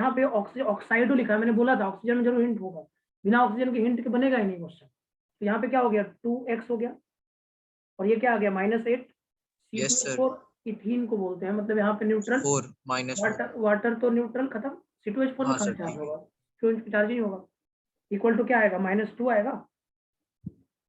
यहाँ पे ऑक्साइडो लिखा है, मैंने बोला था ऑक्सीजन में जरूर हिंट होगा, बिना ऑक्सीजन के हिंट के बनेगा ही नहीं क्वेश्चन। तो यहाँ पे क्या हो गया 2x हो गया, और ये क्या आ गया -8 यस सर। C2H4 इथीन को बोलते हैं, मतलब यहाँ पे न्यूट्रल 4 -4। वाटर तो न्यूट्रल खत्म, C2H4 में हाँ कहाँ सर चार्ज ठीक है। होगा, चार्ज नहीं होगा। इक्वल टू क्या आएगा -2 आएगा,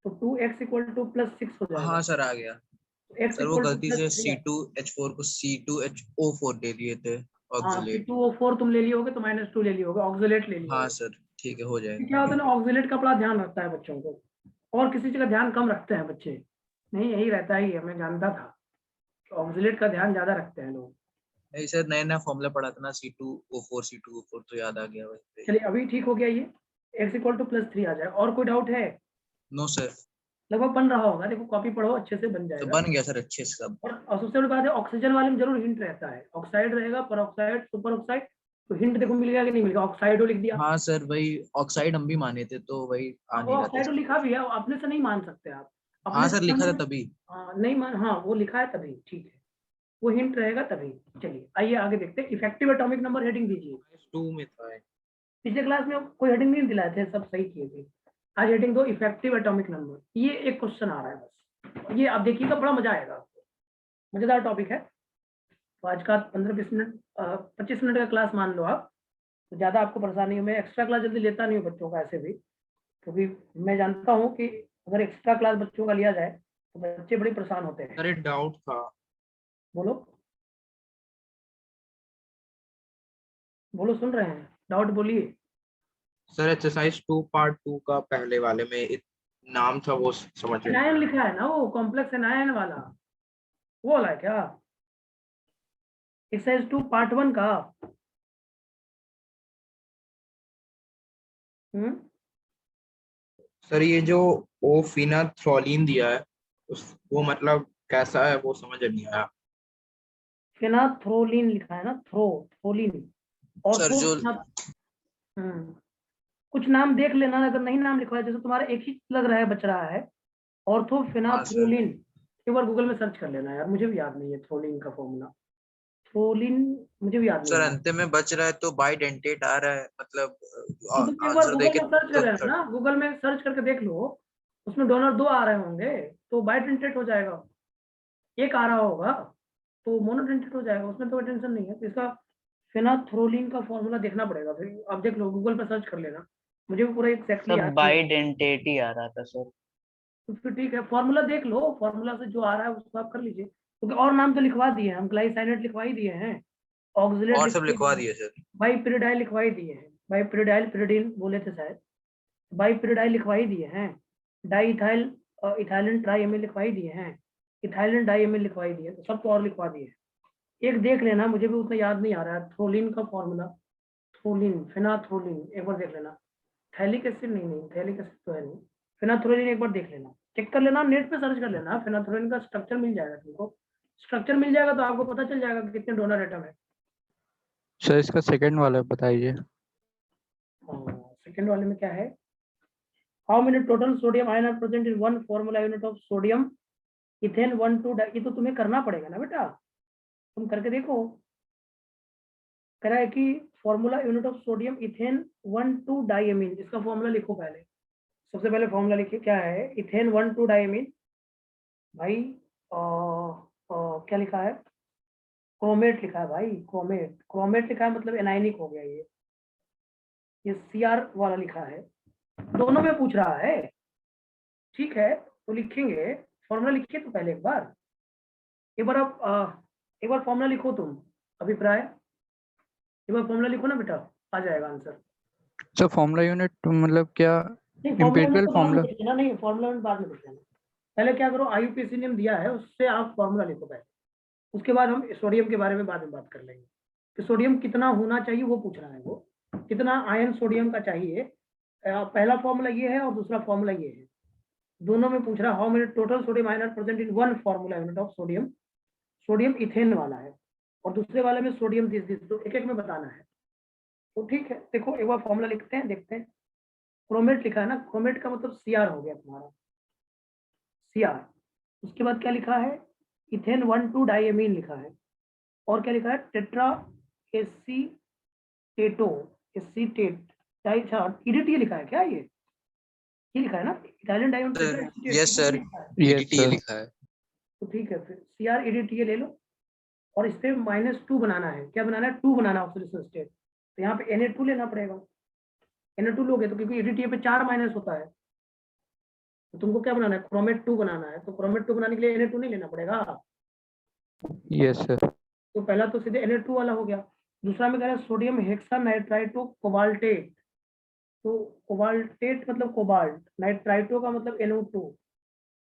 तो 2x इक्वल टू +6 हो जाएगा। हाँ सर आ गया x सर, वो इक्वल टू गलती से +3 है। C2H4 को C2HO4 दे लिए थे हाँ ऑक्सिलेट। C2O4 तुम ले लिए होगे, तो -2 ले लिए होगे, ऑक्सिलेट ले लिए हाँ होगे। सर ठीक है, हो तो जाएगा। क्या होता है ना, ऑक्सिलेट का बड़ा ध्यान रखता है बच्चों को, और किसी चीज का ध्यान कम रखते हैं बच्चे, नहीं यही रहता ही है, मैं जानता था ऑक्सिलेट का ध्यान ज्यादा रखते हैं लोग। नहीं सर, नया नया फॉर्मूला पढ़ा था ना, C2O4 तो याद आ गया वही पे। चलिए अभी ठीक हो गया ये, x इक्वल टू +3 आ जाए। और कोई डाउट है? No sir. लगभग बन रहा होगा, देखो कॉपी पढ़ो अच्छे से बन तो जाएगा। बन गया सर अच्छे से सब। और सबसे बड़ी बात है, ऑक्सीजन वाले में जरूर हिंट रहता है, ऑक्साइड रहेगा, पर ऑक्साइड, सुपर ऑक्साइड, तो हिंट देखो मिल गया कि नहीं मिल गया, ऑक्साइडो लिख दिया। हाँ सर, वही ऑक्साइड हम भी माने थे तो वही आ वो नहीं रहा था ऑक्साइडो इसका लिखा भी क्वेश्चन। है, अपने से नहीं मान सकते आप, हाँ अपने से सर लिखा था मानना। तभी। हाँ, नहीं मान, हाँ वो लिखा है तभी, ठीक है, वो हिंट रहेगा तभी। चलिए आइए आगे देखते हैं, इफेक्टिव एटॉमिक नंबर हेडिंग दीजिए। 2 में था। पिछले क्लास में कोई हेडिंग नहीं दिलाए थे, सब सही किए थे। आज हेडिंग दो, इफेक्टिव एटॉमिक नंबर, ये एक क्वेश्चन आ रहा है बस, ये आप देखिएगा, बड़ा मजा आएगा आपको, मजेदार टॉपिक है। तो आज का 15-20 मिनट 25 मिनट का क्लास मान लो आप, तो ज़्यादा आपको परेशानी हो, मैं एक्स्ट्रा क्लास जल्दी लेता नहीं हूँ बच्चों का ऐसे भी, क्योंकि मैं जानता हूँ कि अगर एक्स्ट्रा क्लास बच्चों का लिया जाए तो बच्चे बड़े परेशान होते हैं। अरे डाउट था। बोलो बोलो, सुन रहे हैं, डाउट बोलिए। सर एक्सरसाइज 2 पार्ट 2 का पहले वाले में नाम था वो समझ में नहीं एनायन आया। लिखा है ना, वो कॉम्प्लेक्स एनायन वाला, वो वाला है क्या? एक्सरसाइज 2 पार्ट 1 का। सर ये जो ओफिनाथ्रोलिन दिया है वो मतलब कैसा है वो समझ नहीं आया। फेनाथ्रोलिन लिखा है ना, थ्रोलिन, सर ऑर्थो। जो कुछ नाम देख लेना, अगर नहीं नाम लिखा है, जैसे तुम्हारा एक ही लग रहा है, बच रहा है हाँ सर। ऑर्थोफेनाथ्रोलिन, एक बार गूगल में सर्च कर लेना यार, मुझे भी याद नहीं है थ्रोलिन का फॉर्मूला, थ्रोलिन मुझे भी याद नहीं सर है यार। अंत में बच रहा है तो बाइडेंटेट आ रहा है, मतलब तो तुम एक बार आंसर गूगल देके में सर्च कर तो लेना ना, गूगल में सर्च करके देख लो, उसमें डोनर 2 आ रहे होंगे, तो बाइडेंटेट हो जाएगा। एक आ रहा होगा तो मोनोडेंटेट हो जाएगा, उसमें तो कोई टेंशन नहीं है। तो इसका फेनाथ्रोलिन का फॉर्मूला देखना पड़ेगा, फिर आप देख लो, गूगल पर सर्च कर लेना, मुझे भी पूरा एग्जैक्टली सब याद नहीं है। बाइडेंटेट ही आ रहा था सर। तो फिर ठीक है, फॉर्मूला देख लो, फॉर्मूला से जो आ रहा है उसको आप कर लीजिए, क्योंकि और नाम तो लिखवा दिए हैं हम, ग्लाइसाइनेट लिखवा ही दिए हैं, ऑक्सिलेट और सब लिखवा ही लिखवा दिए हैं, दिए सर। बाइपिरिडाइल लिखवा ही दिए हैं, बाइपिरिडाइल पिरिडीन बोले थे शायद, बाइपिरिडाइल लिखवा ही दिए हैं, di ethyl ethylene tri amyl लिखवा ही दिए हैं, इथाइलिन डाई एमिल लिखवा ही दिए, तो सबको और लिखवा दिए हैं। एक देख लेना, मुझे भी उतना याद नहीं आ रहा है, थ्रोलिन का फॉर्मूला, थ्रोलिन, फेनाथ्रोलिन, एक बार देख लेना। थैलिक एसिड नहीं, थैलिक एसिड तो है नहीं, फेनाथ्रोलिन एक बार देख लेना, चेक कर लेना, नेट पे सर्च कर लेना, फेनाथ्रोलिन का स्ट्रक्चर मिल जाएगा तुमको, स्ट्रक्चर मिल जाएगा तो आपको पता चल जाएगा कि कितने डोनर एटम है। सर इसका सेकंड वाला बताइए। सेकंड वाले में क्या है, how many total sodium ion are present in one formula unit of sodium ethane 1,2 ये तो तुम्हें करना पड़ेगा ना बेटा, तुम करके देखो। कह रहा है कि formula unit of sodium ethane 1,2 diamine, इसका फॉर्मूला लिखो पहले, सबसे पहले फॉर्मूला लिखिए, क्या है, इथेन 1,2 डाइएमीन भाई, क्या लिखा है, क्रोमेट लिखा है भाई, क्रोमेट, क्रोमेट लिखा है मतलब एनायनिक हो गया ये Cr वाला लिखा है, दोनों में पूछ रहा है, ठीक है, तो लिखेंगे, फॉर्मूला लिखिए तो पहले एक बार आप एक बार फॉर्मूला लिखो तुम, अभिप्राय, एक बार फॉर्मूला लिखो ना बेटा, आ जाएगा आंसर। सर फॉर्मूला यूनिट मतलब क्या? नहीं फॉर्मूला में एम्पिरिकल तो बाद में फॉर्मूला? लिख लेना, नहीं फॉर्मूला में बाद में लिख लेना, पहले क्या करो, आईयूपीएसी ने दिया है उससे आप फॉर्मूला लिखो पहले, उसके बाद हम सोडियम के बारे में बाद में बात कर लेंगे कि सोडियम कितना होना चाहिए, वो पूछ रहा है वो, कितना आयन सोडियम का चाहिए। पहला फॉर्मूला ये है और दूसरा फॉर्मूला ये है, दोनों में पूछ रहा है how many total sodium ion are present in one formula unit of sodium, sodium ethane वाला है, और दूसरे वाले में सोडियम दिस, तो एक एक में बताना है। तो ठीक है, देखो एक बार फॉर्मूला लिखते हैं, देखते हैं। क्रोमेट लिखा है ना, क्रोमेट का मतलब Cr हो गया तुम्हारा, Cr, उसके बाद क्या लिखा है, इथेन 1,2 डाइएमीन लिखा है, और क्या लिखा है, टेट्रा एसी टेटो, एसीटेट, EDTA लिखा है क्या? ये लिखा है ना, Italian diamond Sir, tetra acetate, yes, sir. Yes, EDTA sir. लिखा है। तो ठीक है, फिर CrEDTA ले लो और इस पे -2 बनाना है। क्या बनाना है? 2 बनाना है ऑक्सीडेशन स्टेट। तो यहाँ पे Na2 लेना पड़ेगा। Na2 लोगे तो क्योंकि EDTA पे 4 माइनस होता है, तो तुमको क्या बनाना है? क्रोमेट 2 बनाना है। तो क्रोमेट 2 बनाने के लिए Na2 नहीं लेना पड़ेगा। Yes, sir. तो पहला तो सीधे Na2 वाला हो गया। दूसरा में कह रहा है सोडियम हेक्सानाइट्राइटो कोबाल्टेट। तो कोबाल्टेट मतलब कोबाल्ट, नाइट्राइटो का मतलब NO2,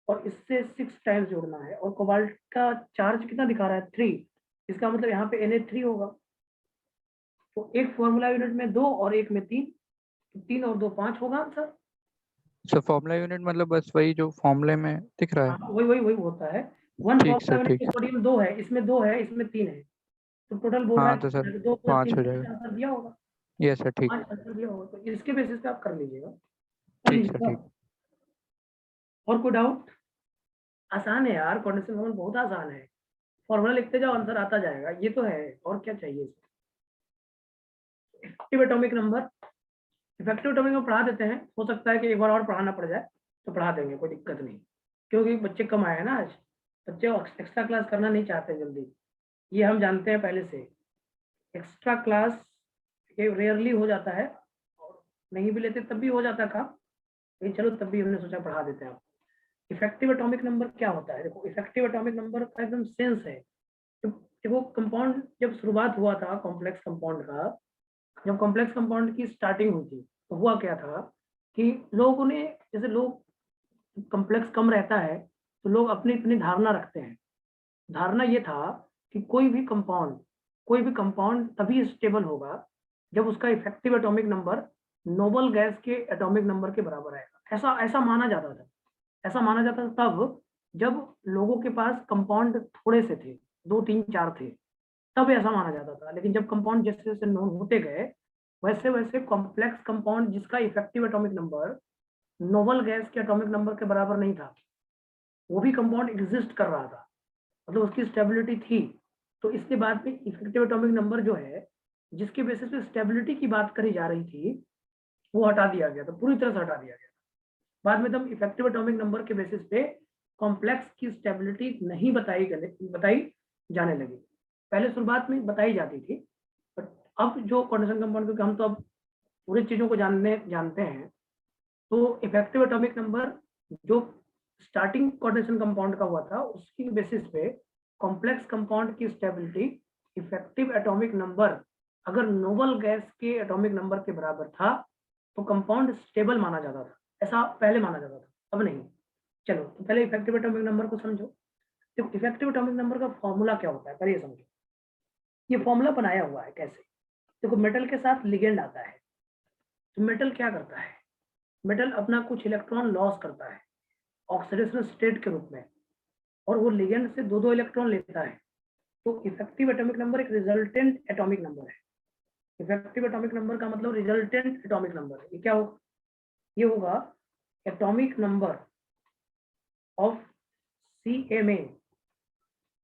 और इससे 6 टाइम्स जोड़ना है। और कोबाल्ट का चार्ज कितना दिखा रहा है? 3। इसका मतलब यहाँ पे Na3 होगा। तो एक फॉर्मूला यूनिट में 2 और एक में 3, तो 3 और 2 5 होगा आंसर। सर फॉर्मूला यूनिट मतलब बस वही जो फॉर्मूले में दिख रहा है। हाँ, वही होता है। 1 ठीक फॉर्मूला सर, यूनिट ठीक में है। सोडियम 2 है, इसमें 2 है, इसमें 3 है, तो टोटल बोल रहा हाँ है तो सर 2 + 5 3 हो जाएगा। आंसर दिया होगा। यस सर, ठीक 5 आंसर दिया होगा। तो इसके बेसिस पे आप कर लीजिएगा। ठीक सर, ठीक। और कोई डाउट? आसान है यार, कंडीशन फॉर्मूला बहुत आसान है। फॉर्मूला लिखते जाओ, आंसर आता जाएगा। ये तो है, और क्या चाहिए इसमें? Effective atomic number, effective atomic number पढ़ा देते हैं। हो सकता है कि एक बार और पढ़ाना पड़ जाए, तो पढ़ा देंगे, कोई दिक्कत नहीं, क्योंकि बच्चे कम आए हैं ना आज। बच्चे एक्स्ट्रा क्लास करना नहीं चाहते जल्दी, ये हम जानते हैं पहले से। एक्स्ट्रा क्लास ये रेयरली हो जाता है, और नहीं भी लेते तब भी हो जाता है काम, लेकिन चलो तब भी हमने सोचा पढ़ा देते हैं आप। इफेक्टिव एटॉमिक नंबर क्या होता है? देखो, इफेक्टिव एटॉमिक नंबर का एकदम सेंस है। तो देखो, कंपाउंड जब शुरुआत हुआ था कॉम्प्लेक्स कंपाउंड का, जब कॉम्प्लेक्स कंपाउंड की स्टार्टिंग हुई थी, तो हुआ क्या था कि लोगों ने, जैसे लोग कॉम्प्लेक्स कम रहता है तो लोग अपनी अपनी धारणा रखते हैं। धारणा ये था कि कोई भी कंपाउंड तभी स्टेबल होगा जब उसका effective atomic number noble gas के एटॉमिक नंबर के बराबर आएगा। ऐसा ऐसा माना जाता था। ऐसा माना जाता था तब जब लोगों के पास कंपाउंड थोड़े से थे, 2 3 4 थे, तब ऐसा माना जाता था। लेकिन जब कंपाउंड जैसे जैसे नोन होते गए, वैसे वैसे कॉम्प्लेक्स कंपाउंड जिसका effective atomic number noble gas के एटॉमिक नंबर के बराबर नहीं था, वो भी कंपाउंड एग्जिस्ट कर रहा था, मतलब उसकी स्टेबिलिटी थी। तो इसके बाद में इफेक्टिव एटॉमिक नंबर जो है, जिसके बेसिस पे स्टेबिलिटी की बात करी जा रही थी, वो हटा दिया गया था, पूरी तरह से हटा दिया गया। बाद में तब इफेक्टिव एटॉमिक नंबर के बेसिस पे कॉम्प्लेक्स की स्टेबिलिटी नहीं बताई जाने लगी। पहले शुरुआत में बताई जाती थी, बट अब जो कोऑर्डिनेशन कंपाउंड, क्योंकि हम तो अब पूरी चीजों को जानते हैं, तो इफेक्टिव एटॉमिक नंबर जो स्टार्टिंग कोऑर्डिनेशन कंपाउंड का हुआ था, उसकी बेसिस पे कॉम्प्लेक्स कंपाउंड की स्टेबिलिटी इफेक्टिव एटॉमिक नंबर अगर नोबल गैस के एटॉमिक नंबर के बराबर था तो कंपाउंड स्टेबल माना जाता था। ऐसा पहले माना जाता था, अब नहीं। चलो, तो पहले इफेक्टिव एटॉमिक नंबर को समझो। देखो, इफेक्टिव एटॉमिक नंबर का फॉर्मूला क्या होता है, पहले ये समझो। ये फॉर्मूला बनाया हुआ है कैसे? देखो, मेटल के साथ लिगेंड आता है, तो मेटल क्या करता है? मेटल अपना कुछ इलेक्ट्रॉन लॉस करता है ऑक्सीडेशन स्टेट के रूप में, और वो लिगेंड से 2 इलेक्ट्रॉन लेता है। तो इफेक्टिव एटॉमिक नंबर एक रिजल्टेंट एटॉमिक नंबर है। इफेक्टिव एटॉमिक नंबर का मतलब रिजल्टेंट एटॉमिक नंबर है। ये क्या होगा? ये होगा atomic number of CMa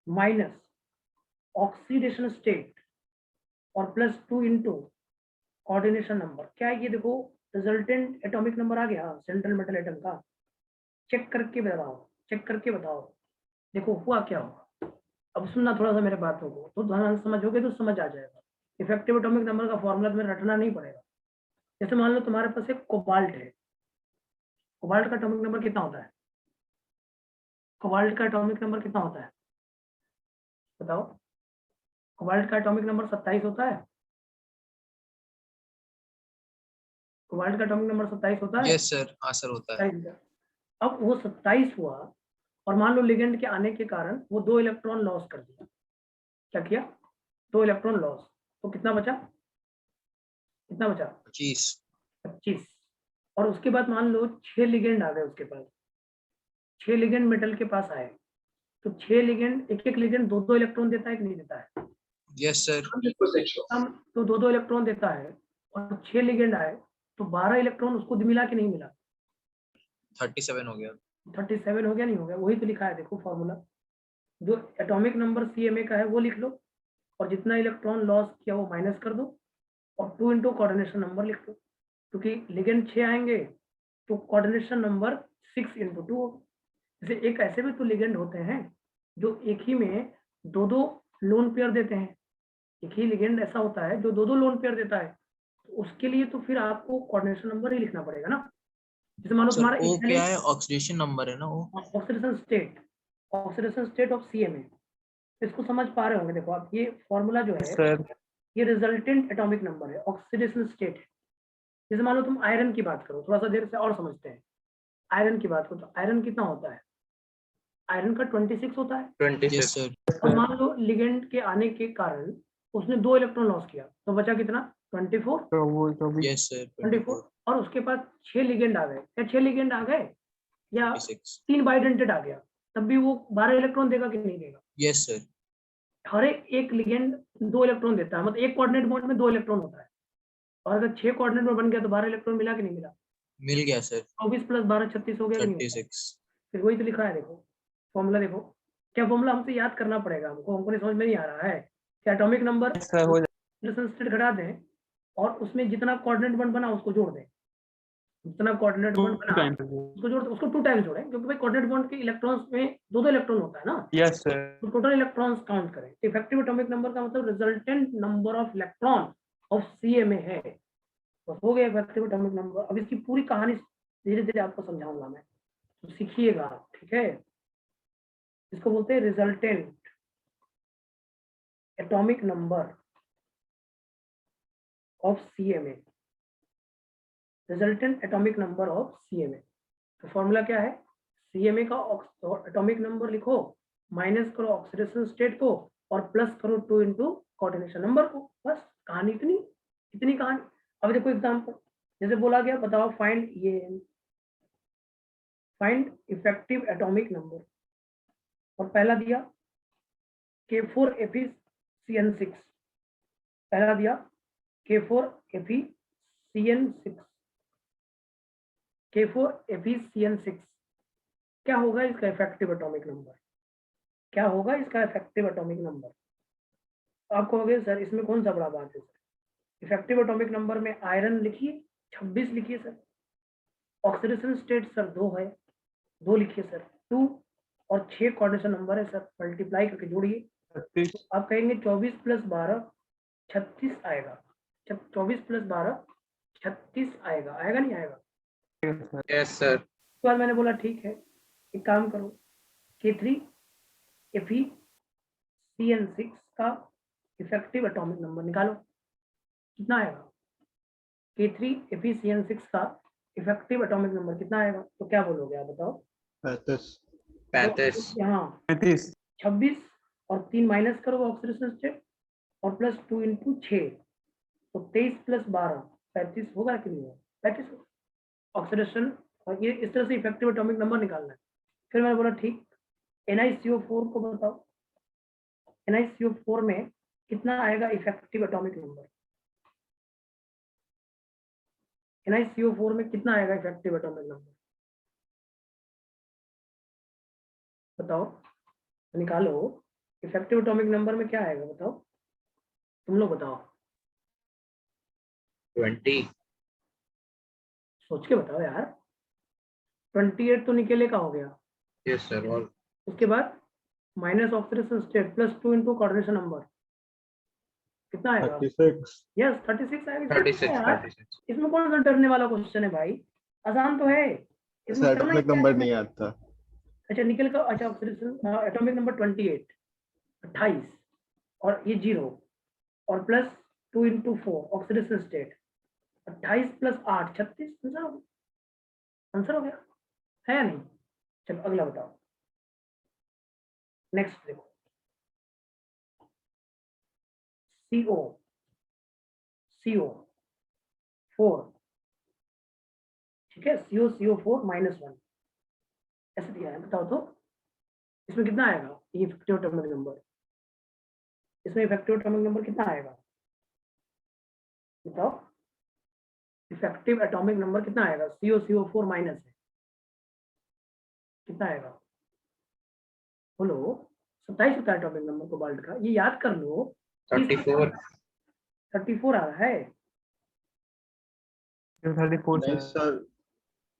minus oxidation state और +2 इंटू कोऑर्डिनेशन नंबर। क्या है ये? देखो, रिजल्टेंट एटॉमिक नंबर आ गया सेंट्रल मेटल एटम का। चेक करके बताओ। देखो हुआ क्या होगा। अब सुनना थोड़ा सा मेरे बातों को, तो ध्यान से समझोगे तो समझ आ जाएगा। इफेक्टिव एटॉमिक नंबर का फॉर्मूला तुम्हें रटना नहीं पड़ेगा। जैसे मान लो तुम्हारे पास एक कोबाल्ट है, कोबाल्ट का एटॉमिक नंबर कितना होता है? कोबाल्ट का एटॉमिक नंबर कितना होता है बताओ? कोबाल्ट का एटॉमिक नंबर 27 होता है। कोबाल्ट का एटॉमिक नंबर 27 होता है। यस सर, हाँ सर होता है। 27। अब वो 27 हुआ, और मान लो लिगेंड के आने के कारण वो 2 इलेक्ट्रॉन लॉस कर दिया। क्या किया? 2 इलेक्ट्रॉन लॉस। तो कितना बचा? 25। 25। और उसके बाद मान लो 6 लिगेंड आ गए उसके पास। 6 लिगेंड मेटल के पास आए, तो 6 लिगेंड, एक लिगेंड 2 इलेक्ट्रॉन देता है कि नहीं देता है? Yes sir. हम तो 2 इलेक्ट्रॉन देता है, और 6 लिगेंड आए तो 12 इलेक्ट्रॉन उसको मिला कि नहीं मिला? 37 हो गया। 37 हो गया, नहीं हो गया? वही तो लिखा है, देखो फॉर्मूला। जो एटॉमिक नंबर CMa का है वो लिख लो, और जितना इलेक्ट्रॉन लॉस किया वो माइनस कर दो, और 2 इंटू कोऑर्डिनेशन नंबर लिख दो, क्योंकि लिगेंड 6 आएंगे तो कोऑर्डिनेशन नंबर 6 इंटू 2 होगा। जैसे एक ऐसे भी तो लिगेंड होते हैं जो एक ही में दो दो लोन पेयर देते हैं, एक ही लिगेंड ऐसा होता है जो दो दो लोन पेयर देता है, तो उसके लिए तो फिर आपको कोऑर्डिनेशन नंबर ही लिखना पड़ेगा ना। जैसे मान लो सर तुम्हारा ओ इथाइल क्या है, ऑक्सीडेशन नंबर है ना वो। ऑक्सीडेशन स्टेट ऑफ CMA, इसको समझ पा रहे होंगे। देखो आप ये फॉर्मूला जो है सर ये रिजल्टेंट एटॉमिक नंबर है, ऑक्सीडेशन स्टेट है। जैसे मान लो तुम आयरन की बात करो, थोड़ा सा देर से और समझते हैं। आयरन की बात करो तो आयरन कितना होता है, आयरन का 26 होता है। 26। Yes sir. और मान लो लिगेंड के आने के कारण उसने 2 इलेक्ट्रॉन लॉस किया, तो बचा कितना 24। तो वो तो भी यस सर 24 और उसके पास 6 लिगेंड आ गए, क्या 6 लिगेंड आ गए या 26। 3 बाइडेंटेड आ गया, तब भी वो 12 इलेक्ट्रॉन देगा कि नहीं देगा। Yes sir. हर एक लिगेंड 2 इलेक्ट्रॉन देता है, मतलब एक कोऑर्डिनेट बॉन्ड में 2 इलेक्ट्रॉन होता है, और अगर 6 कोऑर्डिनेट बॉन्ड बन गया तो 12 इलेक्ट्रॉन मिला कि नहीं मिला। मिल गया सर। 24 प्लस 12 36 हो गया कि नहीं होता? 36। फिर वही तो लिखा है, देखो फॉर्मूला देखो, क्या फॉर्मूला हमसे याद करना पड़ेगा, हमको नहीं समझ में नहीं आ रहा है कि एटॉमिक नंबर सर हो स्टेट घटा दें और उसमें जितना कोऑर्डिनेट बॉन्ड बना उसको जोड़ दें, जितना कोऑर्डिनेट बॉन्ड बना टाइम उसको जोड़, उसको 2 टाइम्स जोड़ें, क्योंकि भाई कोऑर्डिनेट बॉन्ड के इलेक्ट्रॉन्स में दो इलेक्ट्रॉन होता है ना, यस सर तो टोटल इलेक्ट्रॉन्स काउंट करें। इफेक्टिव एटॉमिक नंबर का मतलब resultant number of electron of CMA है, बस हो गया इफेक्टिव एटॉमिक नंबर। अब इसकी पूरी कहानी धीरे धीरे आपको समझाऊंगा मैं, तो सीखिएगा, ठीक है। इसको बोलते हैं resultant atomic number of CMA, resultant atomic number of CMA। तो फॉर्मूला क्या है, CMA का एटॉमिक नंबर लिखो, माइनस करो ऑक्सीडेशन स्टेट को और प्लस करो 2 इंटू कोऑर्डिनेशन नंबर को, बस कहानी इतनी इतनी कहानी। अब देखो एग्जांपल, जैसे बोला गया बताओ फाइंड इफेक्टिव एटॉमिक नंबर, और पहला दिया K4Fe CN6, पहला दिया K4Fe CN6, K4Fe CN6, क्या होगा इसका इफेक्टिव एटॉमिक नंबर, क्या होगा इसका इफेक्टिव एटॉमिक नंबर। आप कहोगे सर इसमें कौन सा बड़ा बात है सर, इफेक्टिव एटॉमिक नंबर में आयरन लिखिए 26 लिखिए सर, ऑक्सीडेशन स्टेट सर 2 है 2 लिखिए सर 2, और 6 कोऑर्डिनेशन नंबर है सर, मल्टीप्लाई करके जोड़िए। 36 आप कहेंगे 24 प्लस 12 36 आएगा, 24 प्लस 12 36 आएगा, आएगा नहीं आएगा। Yes sir. उसके बाद मैंने बोला ठीक है, एक काम करो, K3Fe CN6 का इफेक्टिव एटॉमिक नंबर निकालो, कितना आएगा। K3Fe CN6 का इफेक्टिव एटॉमिक नंबर कितना आएगा, तो क्या बोलोगे आप बताओ। 35। यहाँ 35 26 और 3 माइनस करो ऑक्सीडेशन स्टेट और प्लस 2 इंटू 6, तो 23 प्लस 12 35 होगा कि नहीं होगा, 35 ऑक्सीडेशन। और ये इस तरह से इफेक्टिव एटॉमिक नंबर निकालना है। फिर मैंने बोला ठीक, NiCO4 को बताओ, NiCO4 में कितना आएगा इफेक्टिव एटॉमिक नंबर, NiCO4 में कितना आएगा इफेक्टिव एटॉमिक नंबर बताओ, निकालो इफेक्टिव एटॉमिक नंबर में क्या आएगा बताओ, तुम लोग बताओ, 20। सोच के बताओ यार। 28 तो निकेले का हो गया, यस सर। और उसके बाद minus oxidation state plus 2 into coordination number, कितना आएगा। 36 यस 36 आएगा। 36 यार 36। इसमें कौन सा डरने वाला क्वेश्चन है भाई, आसान तो है, इसमें सर करना ही एटॉमिक क्या है नंबर इसमें? नहीं आता। अच्छा निकल का, अच्छा ऑक्सीडेशन एटॉमिक नंबर 28 28 और ये 0 और plus 2 into 4 oxidation state 28 plus 8 36, answer हो गया है या नहीं। चलो अगला बताओ, नेक्स्ट देखो, CO4, ठीक है, CO4 -1 ऐसे दिया है, बताओ तो इसमें कितना आएगा ये इफेक्टिव एटॉमिक नंबर, इसमें इफेक्टिव एटॉमिक नंबर कितना आएगा बताओ, इफेक्टिव एटॉमिक नंबर कितना आएगा, CO4 माइनस है कितना आएगा बोलो। 27 होता है एटॉमिक नंबर कोबाल्ट का, ये याद कर लो। 34। 34 आ रहा है, 34 नहीं सर,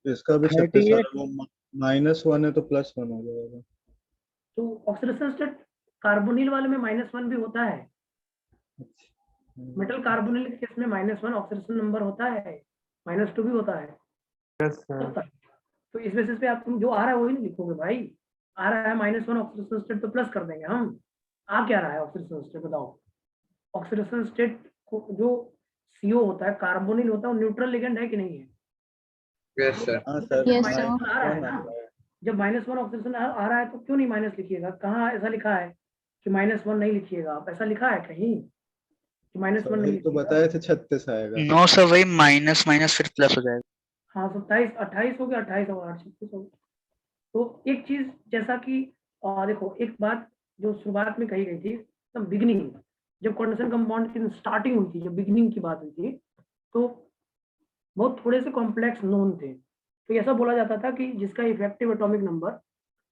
इसका भी 36 आ रहा है, वो -1 है तो +1 हो जाएगा। तो ऑक्सीडेशन स्टेट कार्बोनिल वाले में -1 भी होता है, मेटल कार्बोनिल के केस में -1 ऑक्सीडेशन नंबर होता है, -2 भी होता है। Yes sir. तो इस बेसिस पे आप तुम जो आ रहा है वही नहीं लिखोगे भाई, आ रहा है -1 ऑक्सीडेशन स्टेट तो प्लस कर देंगे हम। आ क्या रहा है ऑक्सीडेशन स्टेट बताओ? ऑक्सीडेशन स्टेट को जो CO होता है, कार्बोनिल होता है, वो न्यूट्रल लिगेंड है कि नहीं है? Yes sir. हाँ सर, Yes, -1 sir. आ रहा है ना, जब -1 ऑक्सीडेशन आ रहा है तो क्यों नहीं माइनस लिखिएगा? कहाँ ऐसा लिखा है कि -1 नहीं लिखिएगा आप? ऐसा लिखा है कहीं कि -1 सर नहीं वही तो लिखिएगा? बताए थे 36 आएगा। नो सर, वही माइनस माइनस फिर प्लस हो जाएगा। हाँ, 27 28 हो गया, 28 और 8 36 हो गया। तो एक चीज जैसा कि देखो, एक बात जो शुरुआत में कही गई थी, एकदम बिगिनिंग, जब कॉन्डेंसेशन कंपाउंड की स्टार्टिंग हुई थी, जब बिगिनिंग की बात हुई थी, तो बहुत थोड़े से कॉम्प्लेक्स नोन थे। तो ऐसा बोला जाता था कि जिसका effective atomic number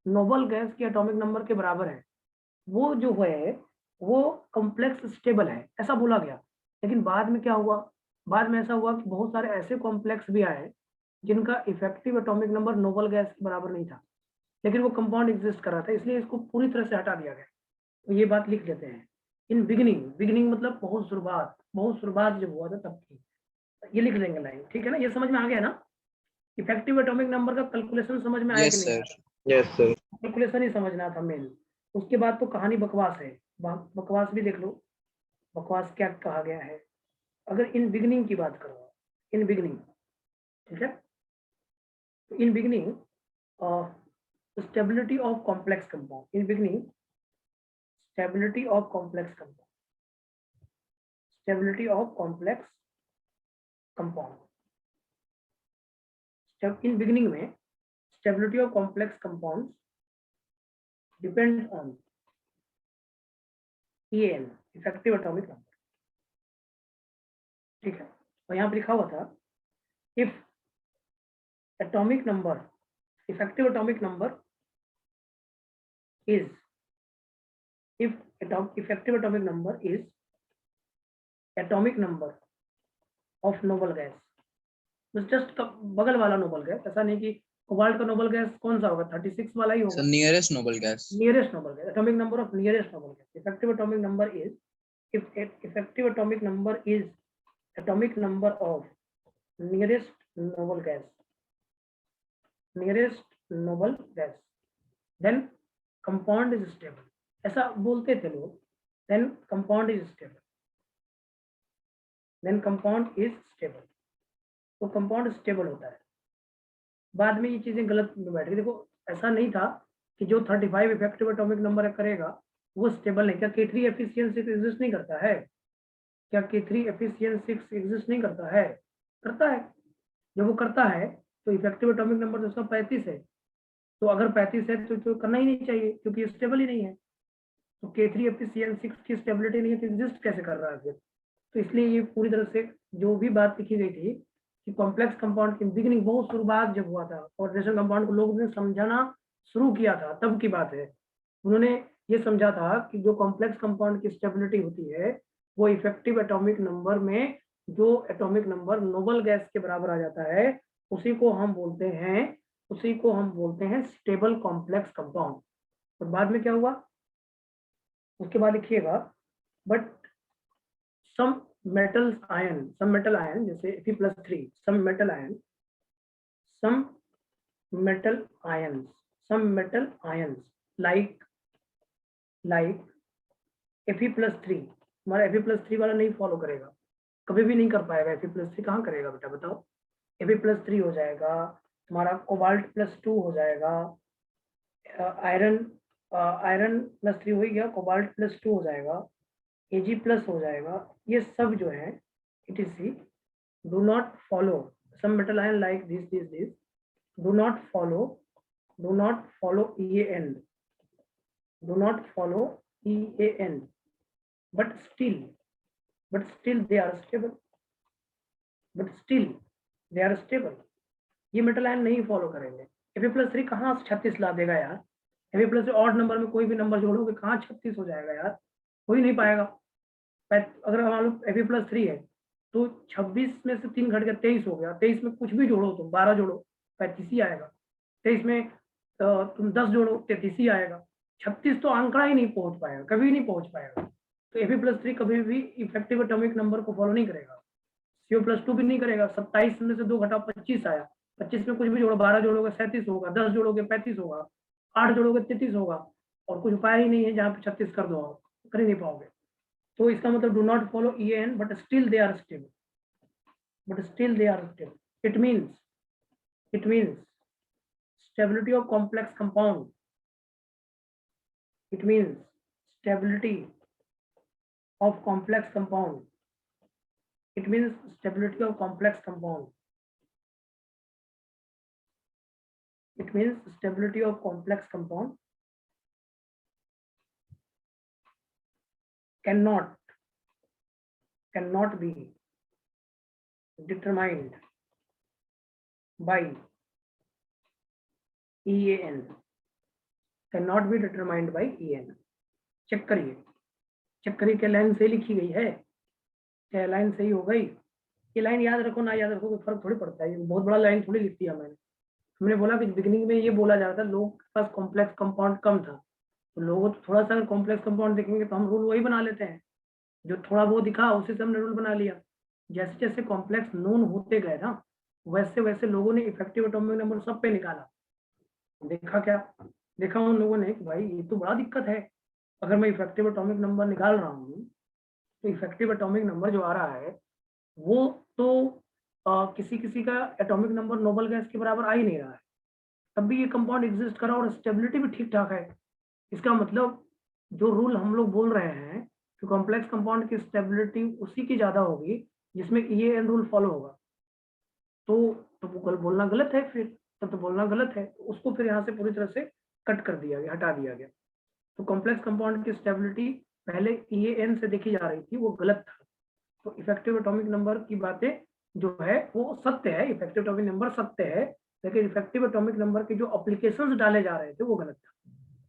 noble gas के एटॉमिक नंबर के बराबर है, वो जो है वो कॉम्प्लेक्स स्टेबल है, ऐसा बोला गया। लेकिन बाद में क्या हुआ? बाद में ऐसा हुआ कि बहुत सारे ऐसे कॉम्प्लेक्स भी आए जिनका effective atomic number noble gas के बराबर नहीं था, लेकिन वो कंपाउंड एग्जिस्ट कर रहा था, इसलिए इसको पूरी तरह से हटा दिया गया। तो ये बात लिख लेते हैं, इन बिगिनिंग, बिगिनिंग मतलब बहुत शुरुआत जब हुआ था तब की, ये लिख देंगे लाइन, ठीक है ना? ये समझ में आ गया ना? इफेक्टिव एटॉमिक नंबर का कैलकुलेशन समझ में आया कि यस नहीं? सर। Yes sir. कैलकुलेशन ही समझना था मेन। उसके बाद तो कहानी बकवास है, बकवास भी देख लो, बकवास क्या कहा गया है। अगर इन बिगिनिंग की बात करो, इन बिगिनिंग, ठीक है, तो in beginning stability of complex compound, in beginning stability of complex compound, stability of complex compound, in beginning में stability of complex compound depend on EN, effective atomic number, ठीक है। और यहाँ पे लिखा हुआ था, if atomic number, effective atomic number is, if effective atomic number is atomic number of noble gas, बस जस्ट बगल वाला नोबल गैस, ऐसा नहीं कि कोबाल्ट का नोबल गैस कौन सा होगा, 36 वाला ही होगा, sir nearest noble gas. Nearest noble gas, atomic number of nearest noble gas, effective atomic number is, if effective atomic number is atomic number of nearest noble gas, nearest noble gas, then compound is stable, ऐसा बोलते थे लोग, then compound is stable, then compound is stable, तो compound stable होता है। बाद में ये चीजें गलत में बैठ गई। देखो, ऐसा नहीं था कि जो 35 इफेक्टिव एटॉमिक नंबर करेगा वो स्टेबल नहीं। क्या K3 एफिशिएंसी एग्जिस्ट नहीं करता है? क्या K3 एफिशिएंसी एग्जिस्ट नहीं करता है? करता है। जब वो करता है तो इफेक्टिव एटॉमिक नंबर तो उसका 35 है, तो अगर 35 है तो करना ही नहीं चाहिए, क्योंकि स्टेबल ही नहीं है। तो K3 एफिशिएंसी की स्टेबिलिटी नहीं है तो एग्जिस्ट कैसे कर रहा है फिर? तो इसलिए ये पूरी तरह से जो भी बात लिखी गई थी कि कॉम्प्लेक्स कंपाउंड की बिगिनिंग, बहुत शुरुआत जब हुआ था कोऑर्डिनेशन कंपाउंड को लोगों ने समझाना शुरू किया था, तब की बात है। उन्होंने ये समझा था कि जो कॉम्प्लेक्स कंपाउंड की स्टेबिलिटी होती है वो इफेक्टिव एटॉमिक नंबर में जो एटॉमिक नंबर नोबल गैस के बराबर आ जाता है उसी को हम बोलते हैं स्टेबल कॉम्प्लेक्स कंपाउंड। और बाद में क्या हुआ उसके बाद लिखिएगा, बट some metal ion जैसे Fe+3, some metal ions like Fe+3, हमारा Fe+3 वाला नहीं फॉलो करेगा, कभी भी नहीं कर पाएगा। Fe+3 कहाँ करेगा बेटा बताओ? Fe+3 हो जाएगा हमारा, कोबाल्ट+2 हो जाएगा, आयरन+3 हो गया, कोबाल्ट+2 हो जाएगा, Ag+ हो जाएगा। ये सब जो है etc do not follow, some metal ion like this do not follow EAN, but still they are stable, ये मेटल आयन नहीं फॉलो करेंगे। Fe+3 कहाँ 36 ला देगा यार? Fe+ ऑड नंबर में कोई भी नंबर जोड़ोगे कहाँ 36 हो जाएगा यार? हो ही नहीं पाएगा। अगर मान लो Fe+3 है तो 26 में से 3 घट गया, 23 हो गया। 23 में कुछ भी जोड़ो, तुम 12 जोड़ो 35 ही आएगा। 23 में तुम 10 जोड़ो 33 ही आएगा। 36 तो आंकड़ा ही नहीं पहुंच पाएगा, कभी नहीं पहुंच पाएगा। तो Fe+3 कभी भी इफेक्टिव एटॉमिक नंबर को फॉलो नहीं करेगा। CO+2 भी नहीं करेगा। 27 में से 2 घटाओ 25 आया। 25 में कुछ भी जोड़ो, 12 जोड़ोगे 37 होगा, 10 जोड़ोगे 35 होगा, 8 जोड़ोगे 33 होगा, और कुछ उपाय ही नहीं है जहाँ पे 36 कर दो, आप कर ही नहीं पाओगे। तो इसका मतलब do not follow EAN but still they are stable, it means stability of complex compound, it means stability of complex compound, it means stability of complex compound, it means stability of complex compound cannot be determined by EAN, cannot be determined by EAN। Check करिए, क्या line सही लिखी गई है, क्या line सही हो गई? ये लाइन याद रखो ना याद रखो कोई फर्क थोड़ी पड़ता है, ये बहुत बड़ा लाइन थोड़ी लिख दिया मैंने। हमने बोला कि बिगिनिंग में ये बोला जा रहा था लोगों के पास कॉम्प्लेक्स कंपाउंड कम था, तो लोगों को थोड़ा सा अगर कॉम्प्लेक्स कंपाउंड देखेंगे तो हम रूल वही बना लेते हैं, जो थोड़ा वो दिखा उसी से हमने रूल बना लिया। जैसे जैसे कॉम्प्लेक्स नोन होते गए ना, वैसे वैसे लोगों ने इफेक्टिव एटॉमिक नंबर सब पे निकाला। देखा उन लोगों ने कि भाई ये तो बड़ा दिक्कत है, अगर मैं इफेक्टिव एटॉमिक नंबर निकाल रहा हूँ तो इफेक्टिव एटॉमिक नंबर जो आ रहा है वो तो किसी किसी का एटॉमिक नंबर नोबल गैस के बराबर आ ही नहीं रहा है, तब भी ये कंपाउंड एग्जिस्ट कर रहा है और स्टेबिलिटी भी ठीक ठाक है। इसका मतलब जो रूल हम लोग बोल रहे हैं कि कॉम्प्लेक्स कंपाउंड की स्टेबिलिटी उसी की ज्यादा होगी जिसमें EAN रूल फॉलो होगा, तो वो कल बोलना गलत है, फिर तब तो बोलना गलत है, तो उसको फिर यहाँ से पूरी तरह से कट कर दिया गया, हटा दिया गया। तो कॉम्प्लेक्स कंपाउंड की स्टेबिलिटी पहले EAN से देखी जा रही थी, वो गलत था। तो इफेक्टिव एटॉमिक नंबर की बातें जो है वो सत्य है, इफेक्टिव एटॉमिक नंबर सत्य है, लेकिन इफेक्टिव एटॉमिक नंबर के जो एप्लीकेशंस डाले जा रहे थे वो गलत था।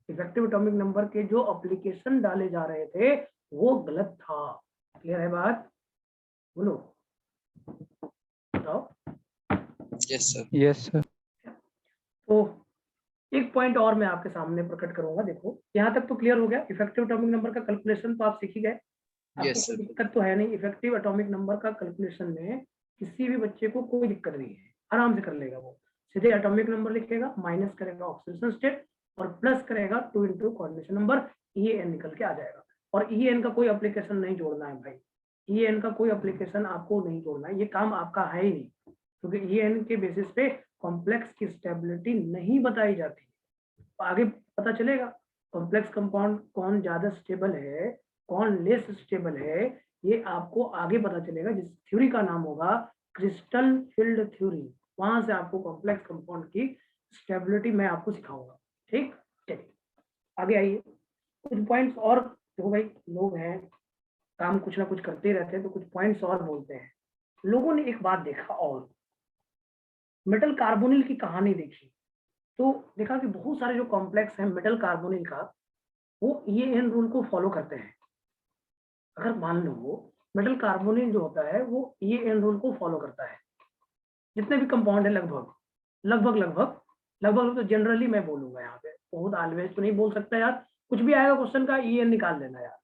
इफेक्टिव एटॉमिक नंबर के जो एप्लीकेशन डाले जा रहे थे वो गलत था। क्लियर है बात? बोलो, बताओ। Yes sir. Yes sir. तो एक पॉइंट और मैं आपके सामने प्रकट करूंगा। देखो यहाँ तक तो क्लियर हो गया, इफेक्टिव एटॉमिक नंबर का कैलकुलेशन तो आप सीख ही गए, आपको Yes, कोई sir. दिक्कत तो है नहीं। इफेक्टिव एटॉमिक नंबर का कैलकुलेशन में किसी भी बच्चे को कोई दिक्कत नहीं है, आराम से कर लेगा। वो सीधे एटॉमिक नंबर लिखेगा, माइनस करेगा ऑक्सीडेशन स्टेट और प्लस करेगा 2 इंटू कोऑर्डिनेशन नंबर, EAN निकल के आ जाएगा। और EAN का कोई एप्लीकेशन नहीं जोड़ना है भाई, EAN का कोई एप्लीकेशन आपको नहीं जोड़ना है, ये काम आपका है ही नहीं, क्योंकि EAN के बेसिस पे कॉम्प्लेक्स की स्टेबिलिटी नहीं बताई जाती। आगे पता चलेगा कॉम्प्लेक्स कंपाउंड कौन ज्यादा स्टेबल है कौन लेस स्टेबल है, ये आपको आगे पता चलेगा, जिस थ्योरी का नाम होगा क्रिस्टल फील्ड थ्योरी। वहां से आपको कॉम्प्लेक्स कंपाउंड की स्टेबिलिटी मैं आपको सिखाऊंगा। ठीक, चलिए आगे आइए। कुछ पॉइंट्स और देखो भाई, लोग हैं काम कुछ ना कुछ करते ही रहते हैं, तो कुछ पॉइंट्स और बोलते हैं। लोगों ने एक बात देखा और मेटल कार्बोनिल की कहानी देखी, तो देखा कि बहुत सारे जो कॉम्प्लेक्स हैं मेटल कार्बोनिल का वो EAN रूल को फॉलो करते हैं। अगर मान लो मेटल कार्बोनिल जो होता है वो EAN रूल को फॉलो करता है, जितने भी कंपाउंड है लगभग तो जनरली मैं बोलूंगा यहाँ पे, बहुत ऑलवेज तो नहीं बोल सकता यार, कुछ भी आएगा क्वेश्चन का EAN निकाल लेना यार,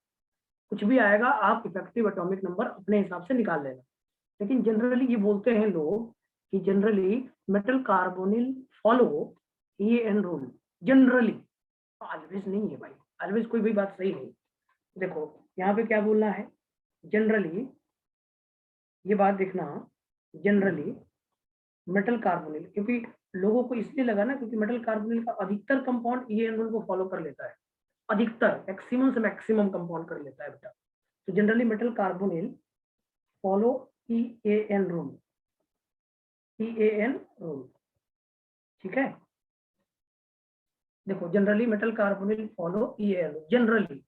कुछ भी आएगा आप इफेक्टिव एटॉमिक नंबर अपने हिसाब से निकाल लेना। लेकिन जनरली ये बोलते हैं लोग कि generally metal carbonyl follow EAN rule, generally, always नहीं है भाई, ऑलवेज कोई भी बात सही नहीं। देखो यहाँ पे क्या बोलना है, जनरली ये बात देखना, जनरली मेटल कार्बोनिल, क्योंकि लोगों को इसलिए लगा ना क्योंकि मेटल कार्बोनिल का अधिकतर कंपाउंड EAN रूल को फॉलो कर लेता है, अधिकतर मैक्सिमम से मैक्सिमम कंपाउंड कर लेता है बेटा। तो generally metal carbonyl follow EAN rule, ठीक है। देखो generally metal carbonyl follow EAN rule, generally,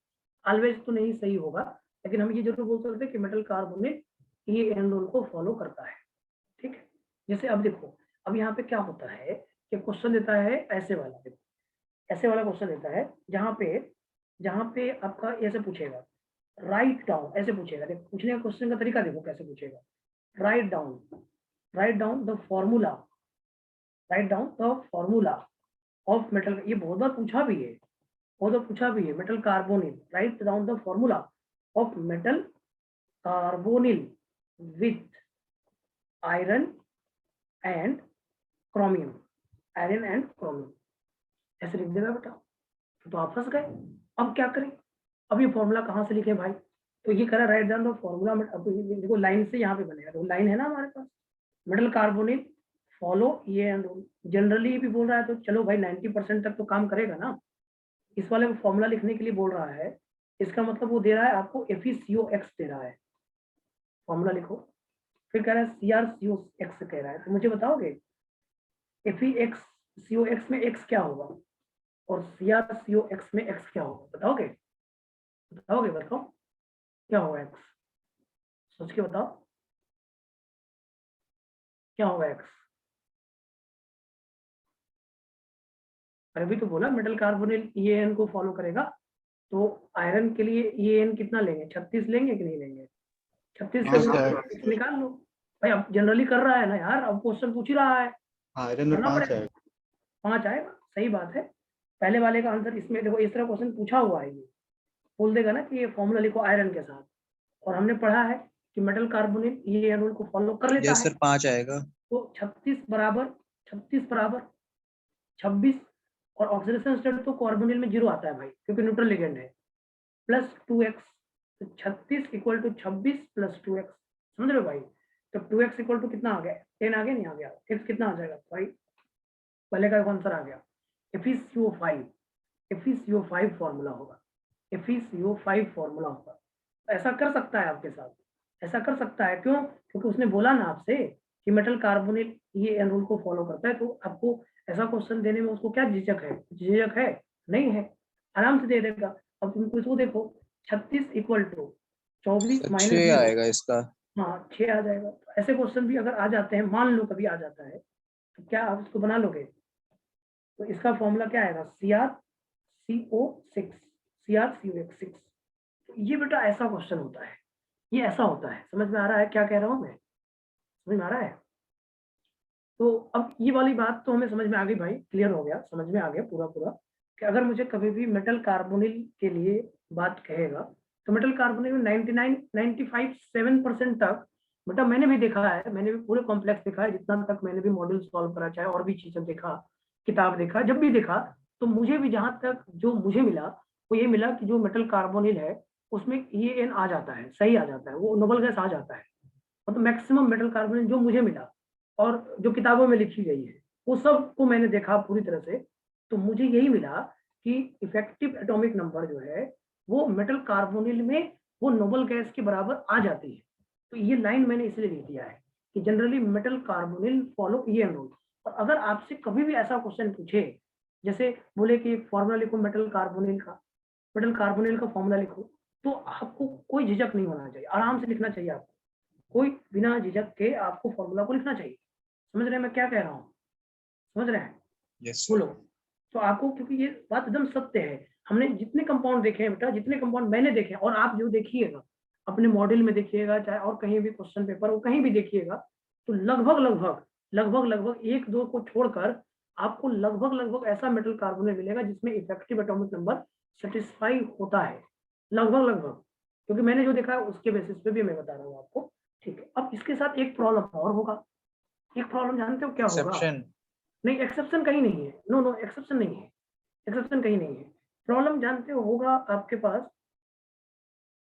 always तो नहीं सही होगा, लेकिन हम ये जरूर बोल सकते हैं कि मेटल कार्बोनिल EAN रूल को फॉलो करता है। ठीक है, जैसे अब देखो, अब यहाँ पे क्या होता है कि क्वेश्चन देता है ऐसे वाला, देखो ऐसे वाला क्वेश्चन देता है जहाँ पे आपका ऐसे पूछेगा राइट डाउन, ऐसे पूछेगा। देखो पूछने का क्वेश्चन का तरीका देखो कैसे पूछेगा, write down the formula of metal, ये बहुत बार पूछा भी है, metal carbonyl. Write down the formula of metal carbonyl with iron and chromium. ऐसे लिख देगा बेटा, तो आप फंस गए। अब क्या करें, अब ये फॉर्मूला कहाँ से लिखे भाई, तो ये करा राइट डाउन द फॉर्मूला। अब देखो लाइन से यहाँ पे बनेगा, तो लाइन है ना हमारे पास, मेटल कार्बोनिल फॉलो ये एंड रूल। जनरली भी बोल रहा है तो चलो भाई 90% तक तो काम करेगा ना। इस वाले को फॉर्मूला लिखने के लिए बोल रहा है, इसका मतलब वो दे रहा है आपको FeCOX दे रहा है, फॉर्मूला लिखो। फिर कह रहा है CrCOX कह रहा है, तो मुझे बताओगे FeCOX में X क्या होगा और CrCOX में X क्या होगा, बताओगे बताओ क्या होगा X, सोच के बताओ क्या होगा X। अभी तो बोला मेटल कार्बोनिल EAN को फॉलो करेगा, तो आयरन के लिए EAN कितना लेंगे, 36 लेंगे कि नहीं लेंगे, 36 से निकाल लो भाई। अब जनरली कर रहा है ना यार, अब क्वेश्चन पूछ ही रहा है, आयरन में 5 आएगा, 5 आएगा, सही बात है। पहले वाले का आंसर इसमें देखो, इस तरह क्वेश्चन पूछा हुआ है, ये बोल देगा ना कि ये फॉर्मूला लिखो आयरन के साथ, और हमने पढ़ा है कि मेटल कार्बोनिल ये रूल को फॉलो कर लेता है। सर 5 आएगा, तो 36 बराबर 26 और ऑक्सीडेशन स्टेट तो कार्बोनिल में 0 आता है भाई, क्योंकि न्यूट्रल लिगेंड है, प्लस 2x, तो 36 इक्वल टू 26 प्लस 2x, समझ रहे हो भाई। तो 2x इक्वल टू कितना आ गया, 10 आ गया, नहीं आ गया, x कितना आ जाएगा भाई, पहले का आंसर आ गया FeCO5 फॉर्मूला होगा, FeCO5 फॉर्मूला होगा। ऐसा कर सकता है आपके साथ, ऐसा कर सकता है, क्यों, क्योंकि उसने बोला ना आपसे कि मेटल कार्बोनिल ये रूल को फॉलो करता है, तो आपको ऐसा क्वेश्चन देने में उसको क्या झिझक है, नहीं है, आराम से दे देगा। अब तुमको इसको देखो, 36 इक्वल टू 24 माइनस 6 आएगा इसका, हाँ 6 आ जाएगा। तो ऐसे क्वेश्चन भी अगर आ जाते हैं, मान लो कभी आ जाता है, तो क्या आप इसको बना लोगे, तो इसका फॉर्मूला क्या आएगा, CrCO6। ये बेटा ऐसा क्वेश्चन होता है, ये ऐसा होता है, समझ में आ रहा है क्या कह रहा हूँ मैं, समझ में आ रहा है। तो अब ये वाली बात तो हमें समझ में आ गई भाई, क्लियर हो गया, समझ में आ गया पूरा कि अगर मुझे कभी भी मेटल कार्बोनिल के लिए बात कहेगा, तो मेटल कार्बोनिल में 95-7% तक बेटा मैंने भी देखा है, मैंने भी पूरे कॉम्प्लेक्स देखा है, जितना तक मैंने भी मॉडल सॉल्व करा, चाहे और भी चीजें देखा, किताब देखा, जब भी देखा, तो मुझे भी जहां तक जो मुझे मिला वो ये मिला कि जो मेटल कार्बोनिल है उसमें EAN आ जाता है, सही आ जाता है, वो नोबल गैस आ जाता है, मतलब मैक्सिमम मेटल कार्बोनिल जो मुझे मिला और जो किताबों में लिखी गई है वो सब को मैंने देखा पूरी तरह से, तो मुझे यही मिला कि इफेक्टिव एटॉमिक नंबर जो है वो मेटल कार्बोनिल में वो नोबल गैस के बराबर आ जाती है। तो ये लाइन मैंने इसलिए लिख दिया है कि generally metal carbonyl follow EAN rule. और अगर आपसे कभी भी ऐसा क्वेश्चन पूछे, जैसे बोले कि एक फॉर्मूला लिखो मेटल कार्बोनिल का फॉर्मूला लिखो, तो आपको कोई झिझक नहीं होना चाहिए, आराम से लिखना चाहिए आपको, कोई बिना झिझक के आपको फॉर्मूला को लिखना चाहिए। समझ रहे हैं मैं क्या कह रहा हूँ, समझ रहे हैं, यस बोलो। तो आपको, क्योंकि ये बात एकदम सत्य है, हमने जितने कंपाउंड देखे हैं बेटा, जितने कंपाउंड मैंने देखे और आप जो देखिएगा अपने मॉडल में देखिएगा, चाहे और कहीं भी क्वेश्चन पेपर हो कहीं भी देखिएगा, तो लगभग 1-2 को छोड़कर आपको लगभग ऐसा मेटल कार्बोनेट मिलेगा जिसमें इफेक्टिव एटॉमिक नंबर सेटिस्फाई होता है, लगभग, क्योंकि मैंने जो देखा है उसके बेसिस पे भी मैं बता रहा हूँ आपको, ठीक है। अब इसके साथ एक प्रॉब्लम और होगा, एक प्रॉब्लम जानते हो क्या होगा, एक्सेप्शन, नहीं एक्सेप्शन कहीं नहीं है, नो एक्सेप्शन नहीं है, एक्सेप्शन कहीं नहीं है। प्रॉब्लम जानते हो होगा आपके पास,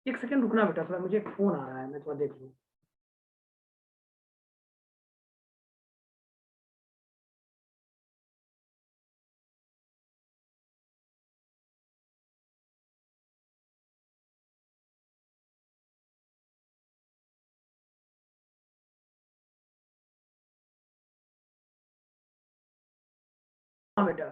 एक सेकंड रुकना बेटा, थोड़ा मुझे एक फोन आ रहा है, मैं थोड़ा देख लूं। हाँ बेटा,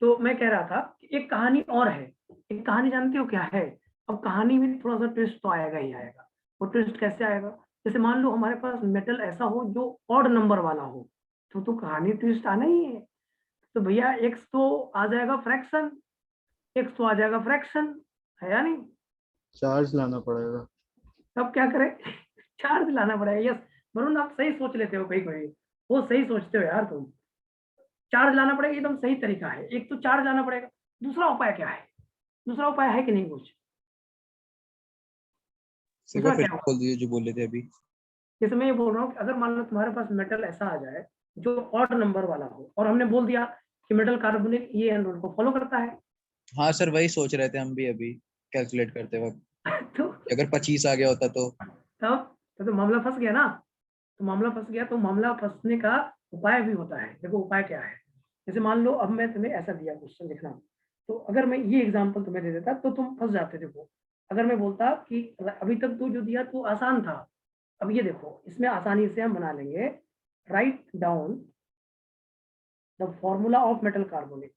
तो मैं कह रहा था कि एक कहानी और है, एक कहानी जानते हो क्या है। अब कहानी में थोड़ा सा ट्विस्ट तो आएगा ही आएगा। वो ट्विस्ट कैसे आएगा, जैसे मान लो हमारे पास मेटल ऐसा हो जो ऑड नंबर वाला हो, तो कहानी ट्विस्ट आना ही है। तो भैया x तो आ जाएगा फ्रैक्शन, x तो आ जाएगा फ्रैक्शन, है या नहीं। चार्ज लाना पड़ेगा। तब क्या करें चार्ज लाना पड़ेगा, यस, वरुण आप सही सोच लेते हो, कहीं कहीं वो सही सोचते हो यार तुम। चार्ज लाना पड़ेगा, एकदम सही तरीका है। एक तो चार्ज लाना पड़ेगा, दूसरा उपाय क्या है? दूसरा उपाय है कि नहीं कुछ? सिर्फ दूसरा फिर क्या होगा? बोल दीजिए जो बोले थे अभी। जैसे मैं ये बोल रहा हूँ कि अगर मान लो तुम्हारे पास मेटल ऐसा आ जाए जो ऑड नंबर वाला हो, और हमने बोल दिया कि मेटल कार्बोनेट ये एंड रूल को फॉलो करता है। हाँ सर, वही सोच रहे थे हम भी अभी कैलकुलेट करते वक्त, तो अगर 25 आ गया होता तो। तब तो मामला फंस गया ना। तो मामला फंस गया, तो मामला फंसने का उपाय भी होता है। देखो उपाय क्या है। जैसे मान लो अब मैं तुम्हें ऐसा दिया क्वेश्चन लिखना, तो अगर मैं ये एग्जांपल तुम्हें दे देता तो तुम फंस जाते। देखो अगर मैं बोलता कि अभी तक तो जो दिया तो आसान था, अब ये देखो इसमें आसानी से हम बना लेंगे। Write down the formula of metal carbonate,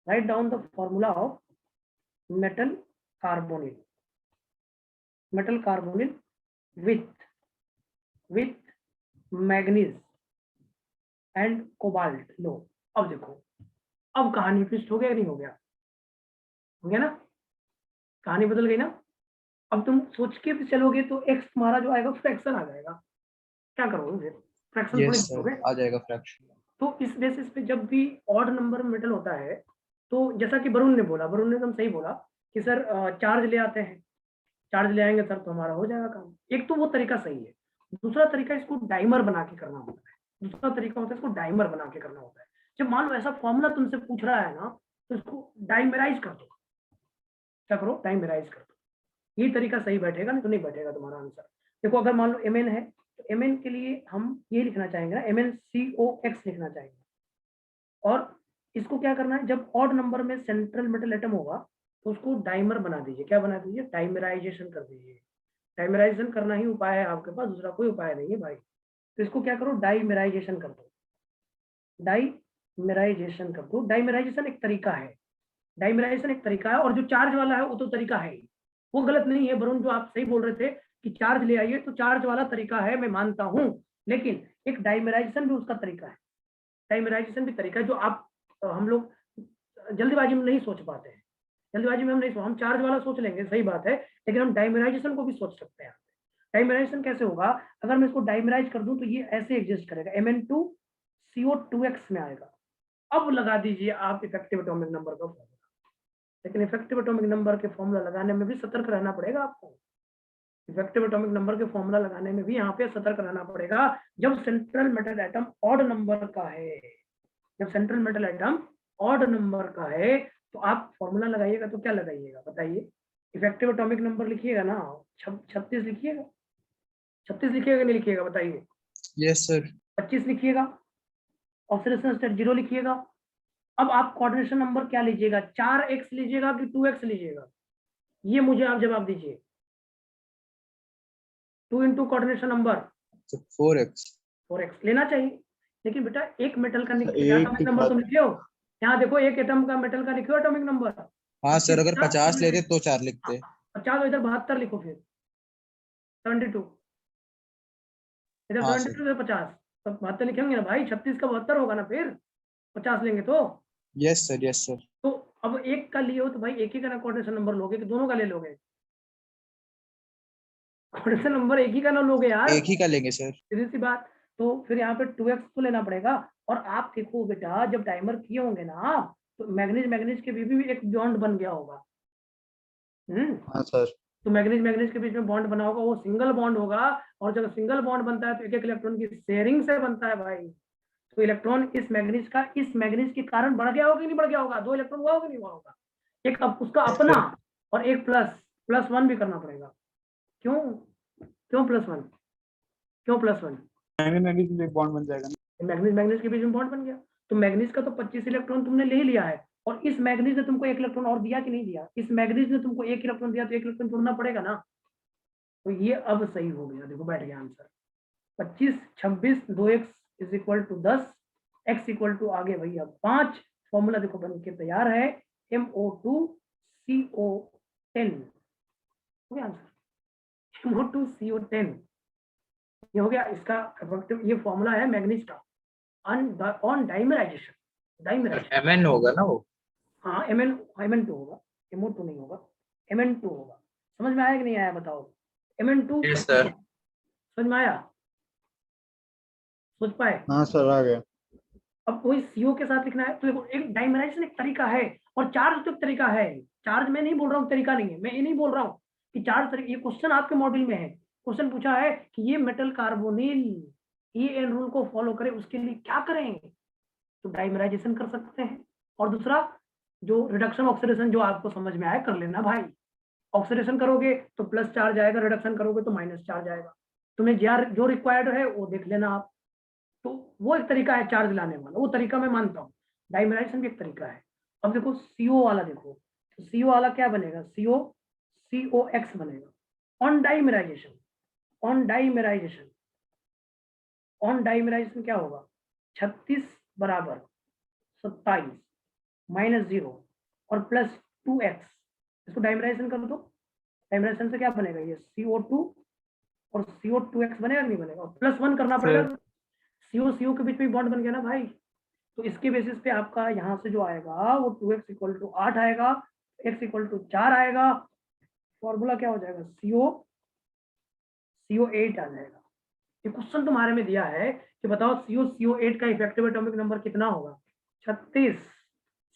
write down the formula of metal carbonate, metal carbonate with manganese and cobalt. लो अब देखो, अब कहानी ट्विस्ट हो गया कि नहीं हो गया? हो गया ना, कहानी बदल गई ना। अब तुम सोच के भी चलोगे तो एक्स तुम्हारा जो आएगा फ्रैक्शन आ जाएगा। क्या करोगे फिर? फ्रैक्शन थोड़ी यस सर, लिखोगे। आ जाएगा फ्रैक्शन। तो इस बेसिस पे जब भी ऑड नंबर मेटल होता है, तो जैसा कि वरुण ने बोला, वरुण ने एकदम सही बोला कि सर चार्ज ले आते हैं, चार्ज ले आएंगे सर तो हमारा हो जाएगा काम। एक तो वो तरीका सही है। दूसरा तरीका इसको डाइमर बना के करना होता है। दूसरा तरीका होता है इसको डाइमर बना के करना होता है। जब मान लो ऐसा फॉर्मूला तुमसे पूछ रहा है ना, तो इसको डाइमराइज कर दो। क्या करो? डाइमराइज कर दो। ये तरीका सही बैठेगा, नहीं तो नहीं बैठेगा तुम्हारा आंसर। देखो अगर मान लो Mn है, तो Mn के लिए हम ये लिखना चाहेंगे ना, MnCOX लिखना चाहेंगे। और इसको क्या करना है, जब ऑड नंबर में सेंट्रल मेटल एटम होगा तो उसको डाइमर बना दीजिए। क्या बना दीजिए? डाइमराइजेशन कर दीजिए। डाइमराइजेशन करना ही उपाय है आपके पास, दूसरा कोई उपाय नहीं है भाई। तो इसको क्या करो? डाइमराइजेशन कर दो। डाइमराइजेशन कर दो। डाइमराइजेशन एक तरीका है, डाइमराइजेशन एक तरीका है। और जो चार्ज वाला है वो तो तरीका है ही, वो गलत नहीं है। वरुण जो आप सही बोल रहे थे कि चार्ज ले आइए, तो चार्ज वाला तरीका है, मैं मानता हूं। लेकिन एक डाइमराइजेशन भी उसका तरीका है। डाइमराइजेशन भी तरीका है जो आप हम लोग जल्दीबाजी में नहीं सोच पाते हैं। जल्दीबाजी में हम नहीं हम चार्ज वाला सोच लेंगे, सही बात है, लेकिन हम डाइमराइजेशन को भी सोच सकते हैं। डाइमराइजेशन कैसे होगा? अगर मैं इसको डाइमराइज कर दूं तो ये ऐसे एग्जिस्ट करेगा, Mn2CO2x में आएगा। अब लगा दीजिए आप इफेक्टिव एटॉमिक नंबर का फॉर्मूला। लेकिन इफेक्टिव एटॉमिक नंबर के फॉर्मूला लगाने में भी सतर्क रहना पड़ेगा आपको। इफेक्टिव एटॉमिक नंबर के फॉर्मूला लगाने में भी यहाँ पे सतर्क रहना पड़ेगा। जब central metal atom odd number का है, जब central metal atom odd number का है, तो आप फॉर्मूला लगाइएगा तो क्या लगाइएगा बताइए? इफेक्टिव एटॉमिक नंबर लिखिएगा ना, 36 लिखिएगा। 36 लिखिएगा नहीं लिखिएगा बताइए? Yes sir. 25 लिखिएगा। ऑक्सीडेशन स्टेट 0 लिखिएगा। अब आप कोऑर्डिनेशन नंबर क्या लीजिएगा? 4x लीजिएगा कि 2x लीजिएगा? ये मुझे आप जवाब दीजिए। 2 into coordination number 4x। 4x लेना चाहिए। लेकिन बेटा एक मेटल का एक एटॉमिक की नंबर तुम लिखे हो, यहाँ देखो एक एटम का मेटल का लिखो एटॉमिक नंबर। हाँ सर, अगर 50 लेते तो 4 लिखते। 50 इधर 72 लिखो, फिर 72 इधर, हाँ 72 सर। इधर 50, तो 72 लिखेंगे ना भाई। 36 का 72 होगा ना, फिर 50 लेंगे तो। Yes sir, yes sir. तो अब एक का लिए हो तो भाई एक ही का ना कोऑर्डिनेशन नंबर लोगे कि दोनों का ले लोगे? कोऑर्डिनेशन नंबर एक ही का ना लोगे यार, एक ही का लेंगे सर। सीधी सी बात। तो फिर यहाँ पे 2x तो लेना पड़ेगा। और आप देखो बेटा, जब टाइमर किए होंगे ना, तो मैग्नीज मैग्नीज के बीच भी एक बॉन्ड बन गया होगा। हाँ सर। तो मैग्नीज मैग्नीज के बीच में बॉन्ड बना होगा, वो सिंगल बॉन्ड होगा। और जब सिंगल बॉन्ड बनता है तो एक एक इलेक्ट्रॉन की शेयरिंग से बनता है भाई। तो इलेक्ट्रॉन इस मैग्नीज के कारण बढ़ गया होगा कि नहीं बढ़ गया होगा? 2 इलेक्ट्रॉन हुआ होगा नहीं हुआ होगा? एक उसका अपना और एक +1 भी करना पड़ेगा। क्यों? क्यों +1? क्यों +1? मैग्नीज में एक बॉन्ड बन जाएगा ना। मैग्नीज मैग्नीज के बीच में बॉन्ड बन गया। तो मैग्नीज का तो 25 इलेक्ट्रॉन तुमने ले ही लिया है, और इस मैग्नीज ने तुमको 1 इलेक्ट्रॉन और दिया कि नहीं दिया? इस मैग्नीज ने तुमको 1 इलेक्ट्रॉन दिया, तो 1 इलेक्ट्रॉन जोड़ना पड़ेगा ना। तो ये अब सही हो गया, देखो बैठ गया answer. 25 26 2x is equal to 10, x equal to आगे भैया 5। फॉर्मूला देखो बन के तैयार है, MO2CO10 हो गया आंसर। MO2CO10 ये हो गया इसका इफेक्टिव। ये फॉर्मूला है मैग्नीज का ऑन डाइमराइजेशन। डाइमराइजेशन Mn होगा ना वो। हाँ, Mn2 होगा, MO2 नहीं होगा, Mn2 होगा। समझ में आया कि नहीं आया बताओ? Mn2 Yes, sir. समझ में आया? सोच पाए? हाँ सर आ गया। अब कोई सीओ के साथ लिखना है तो देखो, एक डाइमेराइजेशन एक तरीका है और चार्ज तो एक तरीका है। चार्ज मैं नहीं बोल रहा हूँ तरीका नहीं है, मैं ये नहीं बोल रहा हूँ कि चार्ज तरीका। ये क्वेश्चन आपके मॉड्यूल में है, क्वेश्चन पूछा है कि ये मेटल कार्बोनिल EN रूल को फॉलो करे, उसके लिए क्या करें? तो डाइमेराइजेशन कर सकते हैं। और दूसरा जो रिडक्शन ऑक्सीडेशन, जो आपको समझ में आया कर लेना भाई। ऑक्सीडेशन करोगे तो प्लस चार्ज आएगा, रिडक्शन करोगे तो माइनस चार्ज आएगा। तुम्हें जो रिक्वायर्ड है वो देख लेना आप। तो वो एक तरीका है चार्ज लाने वाला, वो तरीका मैं मानता हूँ। डाइमेराइजेशन भी एक तरीका है। अब देखो CO वाला, देखो तो CO वाला क्या बनेगा? COX बनेगा ऑन डाइमेराइजेशन। ऑन डाइमेराइजेशन, ऑन डाइमेराइजेशन क्या होगा? 36 बराबर 27 माइनस 0 और प्लस 2x। इसको डाइमेराइजेशन कर दो, डाइमेराइजेशन से क्या बनेगा? ये CO2 और CO2x बनेगा नहीं बनेगा? और +1 करना पड़ेगा। CO के बीच में बॉन्ड बन गया ना भाई। तो इसके बेसिस पे आपका यहाँ से जो आएगा वो 2x = 8 आएगा, x = 4 आएगा। फॉर्मूला क्या हो जाएगा? CO8 आ जाएगा। ये क्वेश्चन तुम्हारे में दिया है कि बताओ CO8 का इफेक्टिव एटॉमिक नंबर कितना होगा? 36।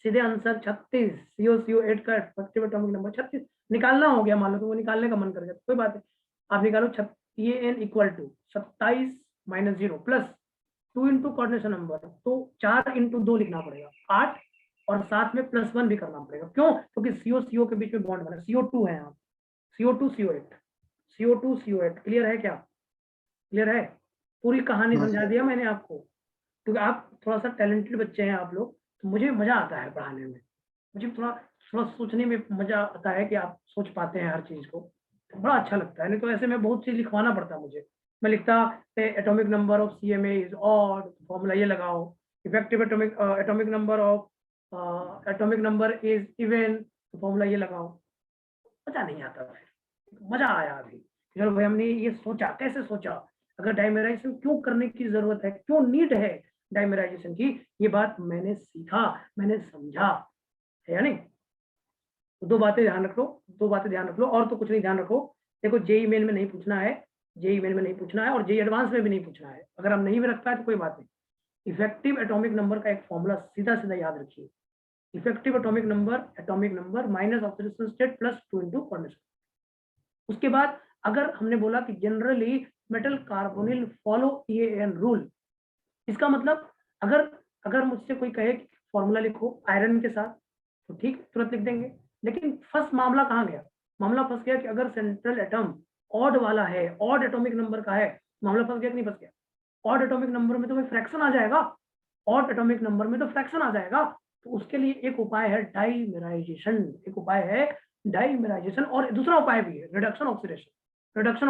सीधे आंसर 36। CO8 का इफेक्टिव एटॉमिक नंबर 36 निकालना हो गया। मान लो तुमको निकालने का मन कर गया, कोई बात नहीं, आप निकालो। EN = 27 minus 0 plus 2 into coordination number, तो 4 इंटू 2 लिखना पड़ेगा 8, और साथ में +1 भी करना पड़ेगा। क्यों? क्योंकि CO के बीच में बॉन्ड बना, CO2 है यहाँ, CO2 CO8। क्लियर है क्या? क्लियर है? पूरी कहानी हाँ समझा सर। दिया मैंने आपको, क्योंकि आप थोड़ा सा टैलेंटेड बच्चे हैं आप लोग, तो मुझे मजा आता है पढ़ाने में। मुझे थोड़ा थोड़ा सोचने में मजा आता है कि आप सोच पाते हैं हर चीज को, तो बड़ा अच्छा लगता है। नहीं तो ऐसे में बहुत चीज लिखवाना पड़ता है मुझे। मैं लिखता atomic number of CMA is odd, formula ये लगाओ। Effective atomic number of atomic number is even, formula ये लगाओ। मजा नहीं आता फिर, मजा आया अभी। चलो भाई, हमने ये सोचा, कैसे सोचा, अगर डाइमेराइजेशन क्यों करने की जरूरत है, क्यों नीड है डाइमेराइजेशन की, ये बात मैंने सीखा, मैंने समझा, है या नहीं? तो दो बातें ध्यान रख लो, दो बातें ध्यान रख लो, और तो कुछ नहीं ध्यान रखो। देखो जेईई मेन में नहीं पूछना है, जेईई मेन में नहीं पूछना है, और जेईई एडवांस में भी नहीं पूछना है। अगर हम नहीं भी रखता है तो कोई बात नहीं। इफेक्टिव एटॉमिक नंबर का एक फॉर्मूला सीधा सीधा याद रखिए। Effective atomic number minus oxidation state plus 2 into coordination. उसके बाद अगर हमने बोला कि generally metal carbonyl follow EN rule, इसका मतलब अगर अगर मुझसे कोई कहे कि फॉर्मूला लिखो आयरन के साथ, तो ठीक, तुरंत लिख देंगे। लेकिन फर्स्ट मामला कहाँ गया? मामला फंस गया कि अगर सेंट्रल एटम ऑड वाला है, ऑड एटॉमिक नंबर का है, मामला फंस गया कि नहीं फंस गया? ऑड एटॉमिक नंबर में तो भाई फ्रैक्शन आ जाएगा, ऑड एटॉमिक नंबर में तो फ्रैक्शन आ जाएगा। तो उसके लिए एक उपाय है डाइमेराइजेशन, एक उपाय है डाइमेराइजेशन, और दूसरा उपाय भी है रिडक्शन ऑक्सीडेशन। रिडक्शन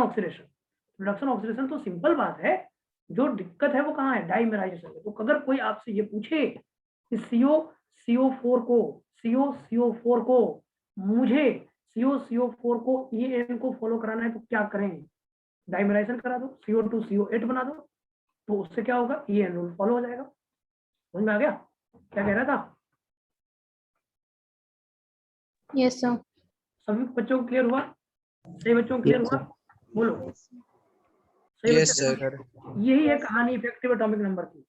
ऑक्सीडेशन तो सिंपल बात है, जो दिक्कत है वो कहाँ है? डाइमेराइजेशन में। तो अगर कोई आपसे ये पूछे कि CO4 को मुझे CO4 को EN को फॉलो कराना है तो क्या करें? डाइमेराइजेशन करा दो, CO2 CO8 बना दो, तो उससे क्या होगा? EN रूल फॉलो हो जाएगा। समझ में आ गया क्या कह रहा था? Yes sir. सभी बच्चों को क्लियर हुआ? सही बच्चों को क्लियर हुआ? बोलो सही यस बच्चों सर। को? यही है कहानी इफेक्टिव एटॉमिक नंबर की,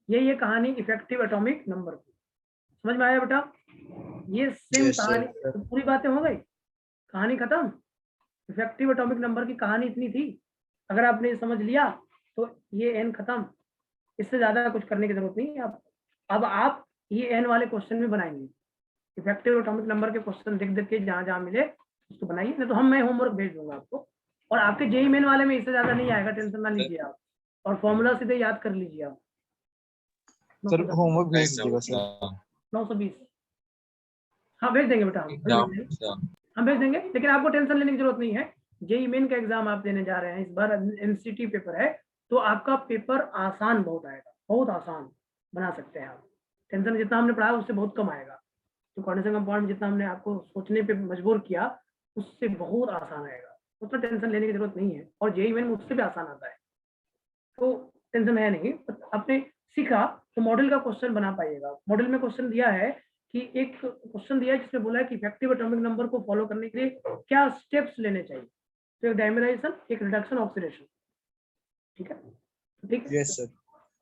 यही है कहानी इफेक्टिव एटॉमिक नंबर की। समझ में आया बेटा? ये सेम Yes, sir. कहानी, तो पूरी बातें हो गई, कहानी खत्म। इफेक्टिव एटॉमिक नंबर की कहानी इतनी थी, अगर आपने ये समझ लिया तो ये एन खत्म। इससे ज्यादा कुछ करने की जरूरत नहीं है। अब आप ये एन वाले क्वेश्चन में बनाएंगे, इफेक्टिव एटॉमिक नंबर के क्वेश्चन देख देख के जहां जहां मिले उसको बनाइए, नहीं तो मैं होमवर्क भेज दूंगा आपको। और आपके जेईई मेन वाले में इससे ज्यादा नहीं आएगा, टेंशन ना लीजिए आप। और फॉर्मूला सीधे याद कर लीजिए आप। सर होमवर्क भेज दीजिएगा सर। 920, हाँ भेज देंगे बेटा, हम भेज देंगे। लेकिन आपको टेंशन लेने की जरूरत नहीं है। जेईई मेन का एग्जाम आप देने जा रहे हैं इस बार, एमसीटी पेपर है, तो आपका पेपर आसान बहुत आएगा, बहुत आसान बना सकते हैं आप। टेंशन जितना हमने पढ़ाया उससे बहुत कम आएगा। तो कोऑर्डिनेशन कंपाउंड जितना हमने आपको सोचने पे मजबूर किया उससे बहुत आसान आएगा, उतना टेंशन लेने की जरूरत नहीं है। और जेईई मेन उससे भी आसान आता है, तो टेंशन है नहीं। आपने सीखा तो मॉडल का क्वेश्चन बना पाइएगा। मॉडल में क्वेश्चन दिया है कि एक क्वेश्चन दिया है जिसमें बोला है कि इफेक्टिव एटॉमिक नंबर को फॉलो करने के लिए क्या स्टेप्स लेने चाहिए। तो एक डाइमेराइजेशन, एक रिडक्शन ऑक्सीडेशन, ठीक है? ठीक है, Yes, sir.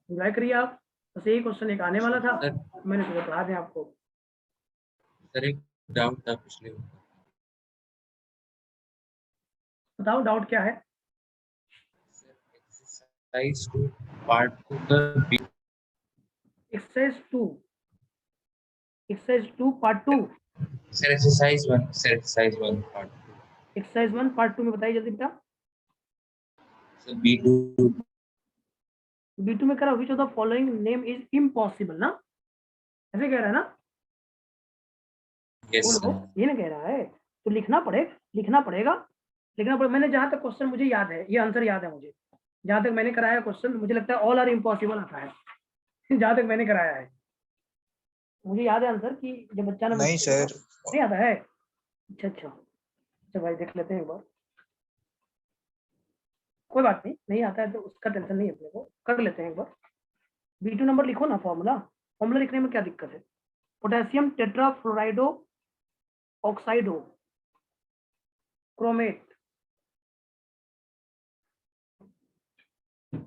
एंजॉय करिए आप। बस यही क्वेश्चन एक आने वाला था, सर मैंने सोचा पढ़ा दें आपको। सर एक डाउट था पिछले बताओ डाउट क्या है। एक्सरसाइज 2 पार्ट 2 का B exercise 2 part 2 sir exercise 1 part 2 exercise 1 part 2 में बताइए जल्दी बेटा। सर B2 B2 में करा which of the following name is impossible ना, ऐसे कह रहा है ना, यस बोलो सर ये ना कह रहा है, तो लिखना पड़ेगा। मैंने जहां तक क्वेश्चन मुझे याद है, ये आंसर याद है मुझे, जहां तक मैंने कराया क्वेश्चन मुझे लगता है ऑल आर इम्पॉसिबल आता है जहां तक मैंने कराया है मुझे याद है आंसर कि जब बच्चा ने नहीं सर, नहीं आता है। अच्छा भाई देख लेते हैं एक बार, कोई बात नहीं आता है तो उसका टेंशन नहीं है, अपने को कर लेते हैं एक बार। B2 नंबर लिखो ना, फॉर्मूला लिखने में क्या दिक्कत है। पोटेशियम टेट्राफ्लोराइडो ऑक्साइडो क्रोमेट,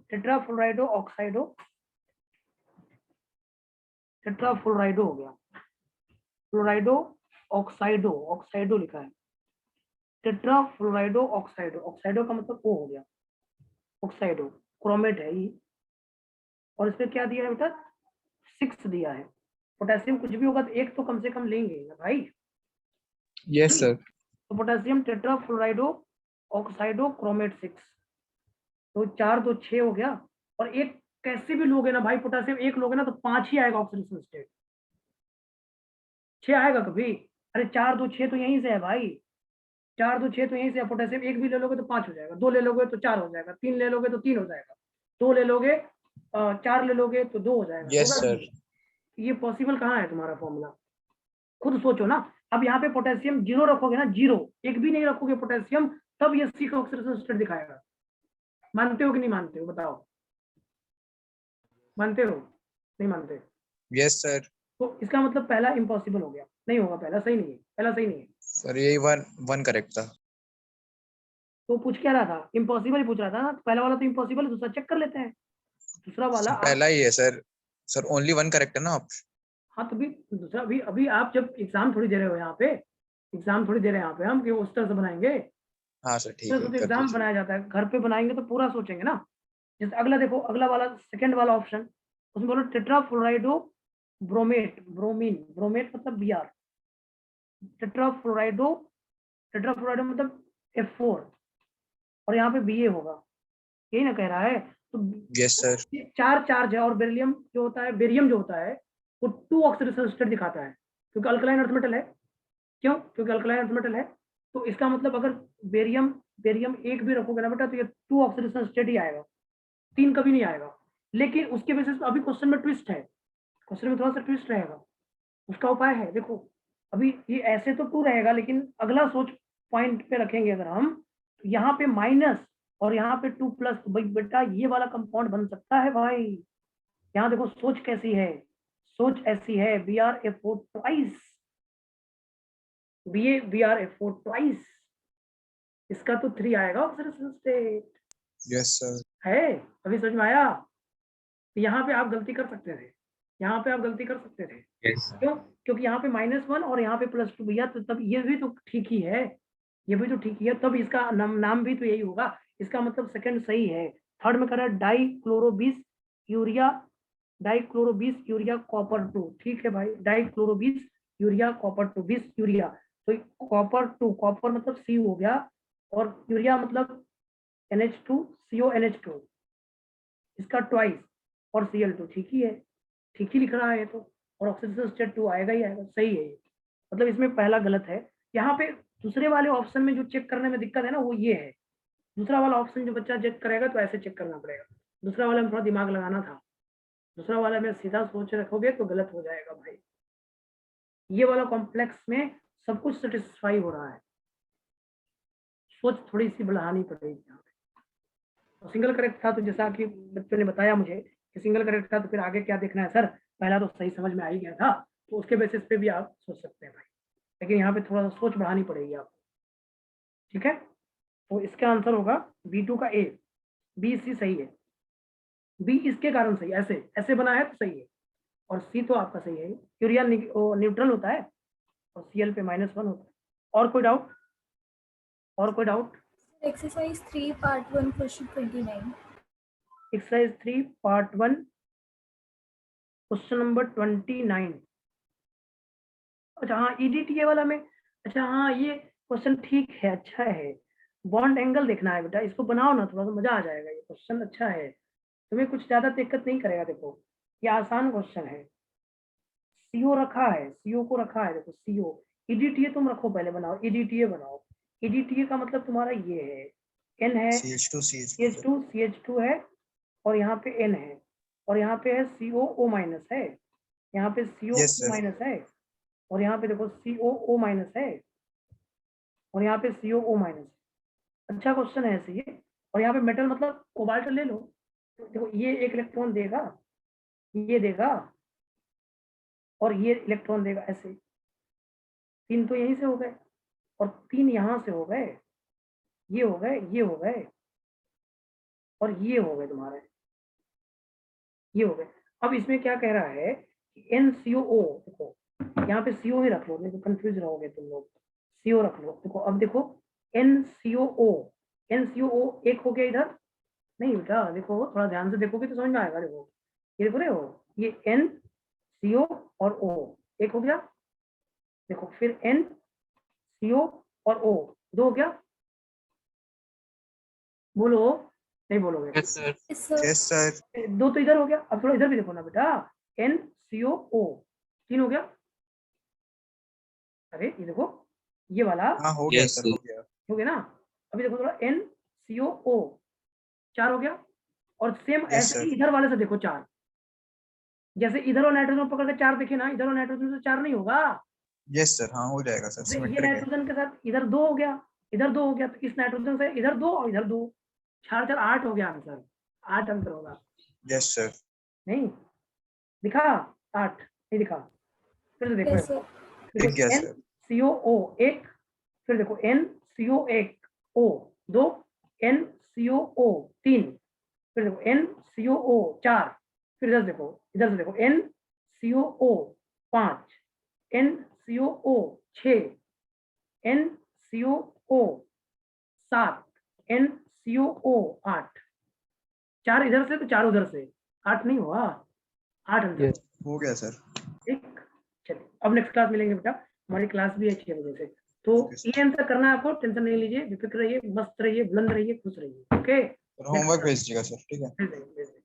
टेट्राफ्लोराइडो ऑक्साइडो, टेट्राफ्लोराइडो हो गया, फ्लोराइडो ऑक्साइडो लिखा है, टेट्राफ्लोराइडो ऑक्साइडो का मतलब O हो गया, ऑक्साइडो क्रोमेट है ये, और इसमें क्या दिया है बेटा 6 दिया है। पोटेशियम कुछ भी होगा तो एक तो कम से कम लेंगे ना भाई। यस सर, तो पोटेशियम टेट्राफ्लोराइडो ऑक्साइडो क्रोमेट 6, तो 4 2 6 हो गया, और एक कैसे भी लोगे ना भाई, पोटेशियम एक लोगे ना तो 5 ही आएगा ऑक्सीडेशन स्टेट, 6 आएगा कभी। अरे 4 2 6 तो यहीं से है भाई, 4 2 6 तो यहीं से है। पोटेशियम एक भी ले लोगे तो 5 हो जाएगा, 2 ले लोगे तो 4 हो जाएगा, 3 ले लोगे तो 3 हो जाएगा, 2 ले लोगे 4 ले लोगे तो 2 हो जाएगा। यस होगा सर, कि नहीं? ये पॉसिबल कहाँ है तुम्हारा फॉर्मूला, खुद सोचो ना। अब यहाँ पे पोटेशियम 0 रखोगे ना, 0 एक भी नहीं रखोगे पोटेशियम, तब ये C का ऑक्सीडेशन स्टेट दिखाएगा। मानते हो कि नहीं मानते हो बताओ, मानते हो नहीं मानते। यस सर, तो इसका मतलब पहला इम्पॉसिबल हो गया, नहीं होगा, पहला सही नहीं है, पहला सही नहीं है। सर यही वन करेक्ट था। तो पूछ क्या रहा था, इम्पॉसिबल ही पूछ रहा था ना, तो पहला वाला तो इम्पॉसिबल है, दूसरा चेक कर लेते हैं। दूसरा वाला सर पहला ही है sir, sir only one correct है ना आप। हाँ तो भी दूसरा भी, अभी आप जब एग्जाम थोड़ी दे रहे हो यहाँ पे, एग्जाम थोड़ी दे रहे हैं यहाँ पे हम कि उस तरह से बनाएंगे, हाँ सर ठीक तो है, कर एग्जाम दीजिए। बनाया जाता है, घर पे बनाएंगे तो पूरा सोचेंगे ना। जैसे अगला देखो, अगला वाला सेकंड वाला ऑप्शन, उसमें बोलो टेट्राफ्लोराइडो ब्रोमीन, ब्रोमेट मतलब Br, टेट्राफ्लोराइडो मतलब F4, और यहाँ पे Ba होगा, यही ना कह रहा है। तो यस सर, 4 चार्ज है, और बेरियम जो होता है, बेरियम जो होता है वो 2 ऑक्सीडेशन स्टेट दिखाता है, क्योंकि अल्कलाइन अर्थ मेटल है। क्यों? क्योंकि अल्कलाइन अर्थ मेटल है। तो इसका मतलब अगर बेरियम एक भी रखोगे ना बेटा तो ये 2 ऑक्सीडेशन स्टेट ही आएगा, 3 कभी नहीं आएगा। लेकिन उसके बेसिस पे अभी क्वेश्चन में ट्विस्ट है, क्वेश्चन में थोड़ा सा ट्विस्ट रहेगा, उसका उपाय है। देखो अभी ये ऐसे तो 2 रहेगा, लेकिन अगला सोच पॉइंट पे रखेंगे अगर हम, तो यहाँ पे माइनस और यहाँ पे 2 प्लस, तो भाई बेटा ये वाला कंपाउंड बन सकता है भाई। यहाँ देखो सोच कैसी है, सोच ऐसी है, Br F4 twice, Br F4 twice, इसका तो 3 आएगा ऑक्सीडेशन स्टेट यस सर, है। अभी समझ में आया। यहाँ पे आप गलती कर सकते थे, यहाँ पे आप गलती कर सकते थे। यस सर क्यों? क्योंकि यहाँ पे -1 और यहाँ पे +2 भैया, तो तब ये भी तो ठीक ही है, ये भी तो ठीक ही है, तब इसका नाम भी तो यही होगा, इसका मतलब सेकंड सही है। थर्ड में करा डाइक्लोरो 20 यूरिया कॉपर 2, ठीक है भाई, डाइक्लोरो 20 यूरिया कॉपर 2, 20 यूरिया, तो कॉपर 2, कॉपर मतलब C हो गया, और यूरिया मतलब NH2 CONH2, इसका ट्वाइस, और Cl2, ठीक ही है, ठीक ही लिख रहा है तो, और ऑक्सीडेशन स्टेट 2 आएगा ही आएगा, सही है ये। मतलब इसमें पहला गलत है। यहाँ पे दूसरे वाले ऑप्शन में जो चेक करने में दिक्कत है ना, वो ये है, दूसरा वाला ऑप्शन जो बच्चा चेक करेगा तो ऐसे चेक करना पड़ेगा, दूसरा वाला में थोड़ा दिमाग लगाना था, दूसरा वाला में सीधा सोच रखोगे तो गलत हो जाएगा भाई। ये वाला कॉम्प्लेक्स में सब कुछ सेटिस्फाई हो रहा है, सोच थोड़ी सी बढ़ानी पड़ेगी यहाँ पे। तो सिंगल करेक्ट था, तो जैसा कि बच्चों ने बताया मुझे कि सिंगल करेक्ट था, तो फिर आगे क्या देखना है सर, पहला तो सही समझ में आ ही गया था, तो उसके बेसिस पे भी आप सोच सकते हैं भाई, लेकिन यहाँ पे थोड़ा सा सोच बढ़ानी पड़ेगी आपको, ठीक है। तो इसका आंसर होगा B2 का A, B C सही है, बी इसके कारण सही, ऐसे ऐसे बना है तो सही है, और सी तो आपका सही है। यूरिया न्यूट्रल होता है और Cl पे -1 होता है। और कोई डाउट? और कोई doubt? Exercise 3 part 1 question 29. Exercise 3 part 1 question number 29। अच्छा हाँ, EDTA वाला में, अच्छा हाँ ये क्वेश्चन ठीक है, अच्छा है। बॉन्ड एंगल देखना है बेटा, इसको बनाओ ना, थोड़ा सा मजा आ जाएगा। ये क्वेश्चन अच्छा है, तुम्हें कुछ ज्यादा दिक्कत नहीं करेगा। देखो ये आसान क्वेश्चन है। CO रखा है, CO को रखा है, देखो CO। EDTA तुम रखो, पहले बनाओ, EDTA बनाओ। EDTA का मतलब तुम्हारा ये है, N है, CH2 है, और यहाँ पे N है, और यहाँ पे है COO माइनस है, यहाँ पे COO माइनस है, और यहाँ पे देखो COO माइनस है, और यहाँ पे COO माइनस। अच्छा क्वेश्चन है ऐसे ये। और यहाँ पे मेटल मतलब कोबाल्ट ले लो, तो देखो ये एक इलेक्ट्रॉन देगा, ये देगा, और ये इलेक्ट्रॉन देगा, ऐसे 3 तो यहीं से हो गए, और 3 यहाँ से हो गए, ये हो गए, ये हो गए, और ये हो गए तुम्हारे, ये हो गए। अब इसमें क्या कह रहा है कि NCOO, देखो यहाँ पे CO ही रख लो, नहीं तो कंफ्यूज रहोगे तुम लोग। CO रख लो। देखो अब देखो NCOO एक हो गया इधर, नहीं बेटा देखो थोड़ा ध्यान से देखोगे तो समझ में आएगा। देखो ये देखो रहे हो, ये NCO और O एक हो गया, देखो फिर NCO और O 2 हो गया, बोलो, नहीं बोलोगे? Yes sir. Yes, sir. 2 तो इधर हो गया। अब थोड़ा इधर भी देखो ना बेटा, NCOO 3 हो गया। अरे ये देखो ये वाला हाँ हो गया Yes, सर, sir. हो गया। हो गया ना। अभी देखो थोड़ा NCOO 4 हो गया, और सेम Yes, ऐसे sir. ही इधर वाले से देखो 4, जैसे इधर और नाइट्रोजन पकड़ के 4 देखे ना, इधर और नाइट्रोजन से 4 नहीं होगा। यस सर, हाँ हो जाएगा सर, ये सिमेट्रिक है। नाइट्रोजन के साथ इधर 2 हो गया, इधर 2 हो गया, तो इस नाइट्रोजन से इधर 2 और इधर 2, 4 4 8 हो गया आंसर। 8 आंसर होगा। Yes sir. नहीं दिखा? 8 नहीं दिखा? फिर से देखो Yes, sir. दिख गया सर। NCOO 1, फिर देखो NCO 1 O 2, NCOO 3, फिर देखो NCOO 4, फिर इधर से देखो NCOO 5, NCOO 6, NCOO 7, NCOO 8। 4 इधर से तो 4 उधर से, 8 नहीं हुआ, 8 आंसर। Yes. हो गया सर। ठीक, चलिए अब नेक्स्ट क्लास मिलेंगे बेटा, हमारी क्लास भी है 6 बजे से। तो Okay, sir. ये आंसर करना है आपको, टेंशन नहीं लीजिए, बेफिक्र रहिए, मस्त रहिए, बुलंद रहिए, खुश रहिए। ओके, होमवर्क भेज दीजिएगा सर, ठीक है? भेज देंगे।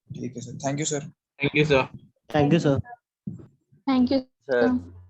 ठीक है sir, thank you sir. Thank you sir. Thank you sir. Thank you, Sir. sir.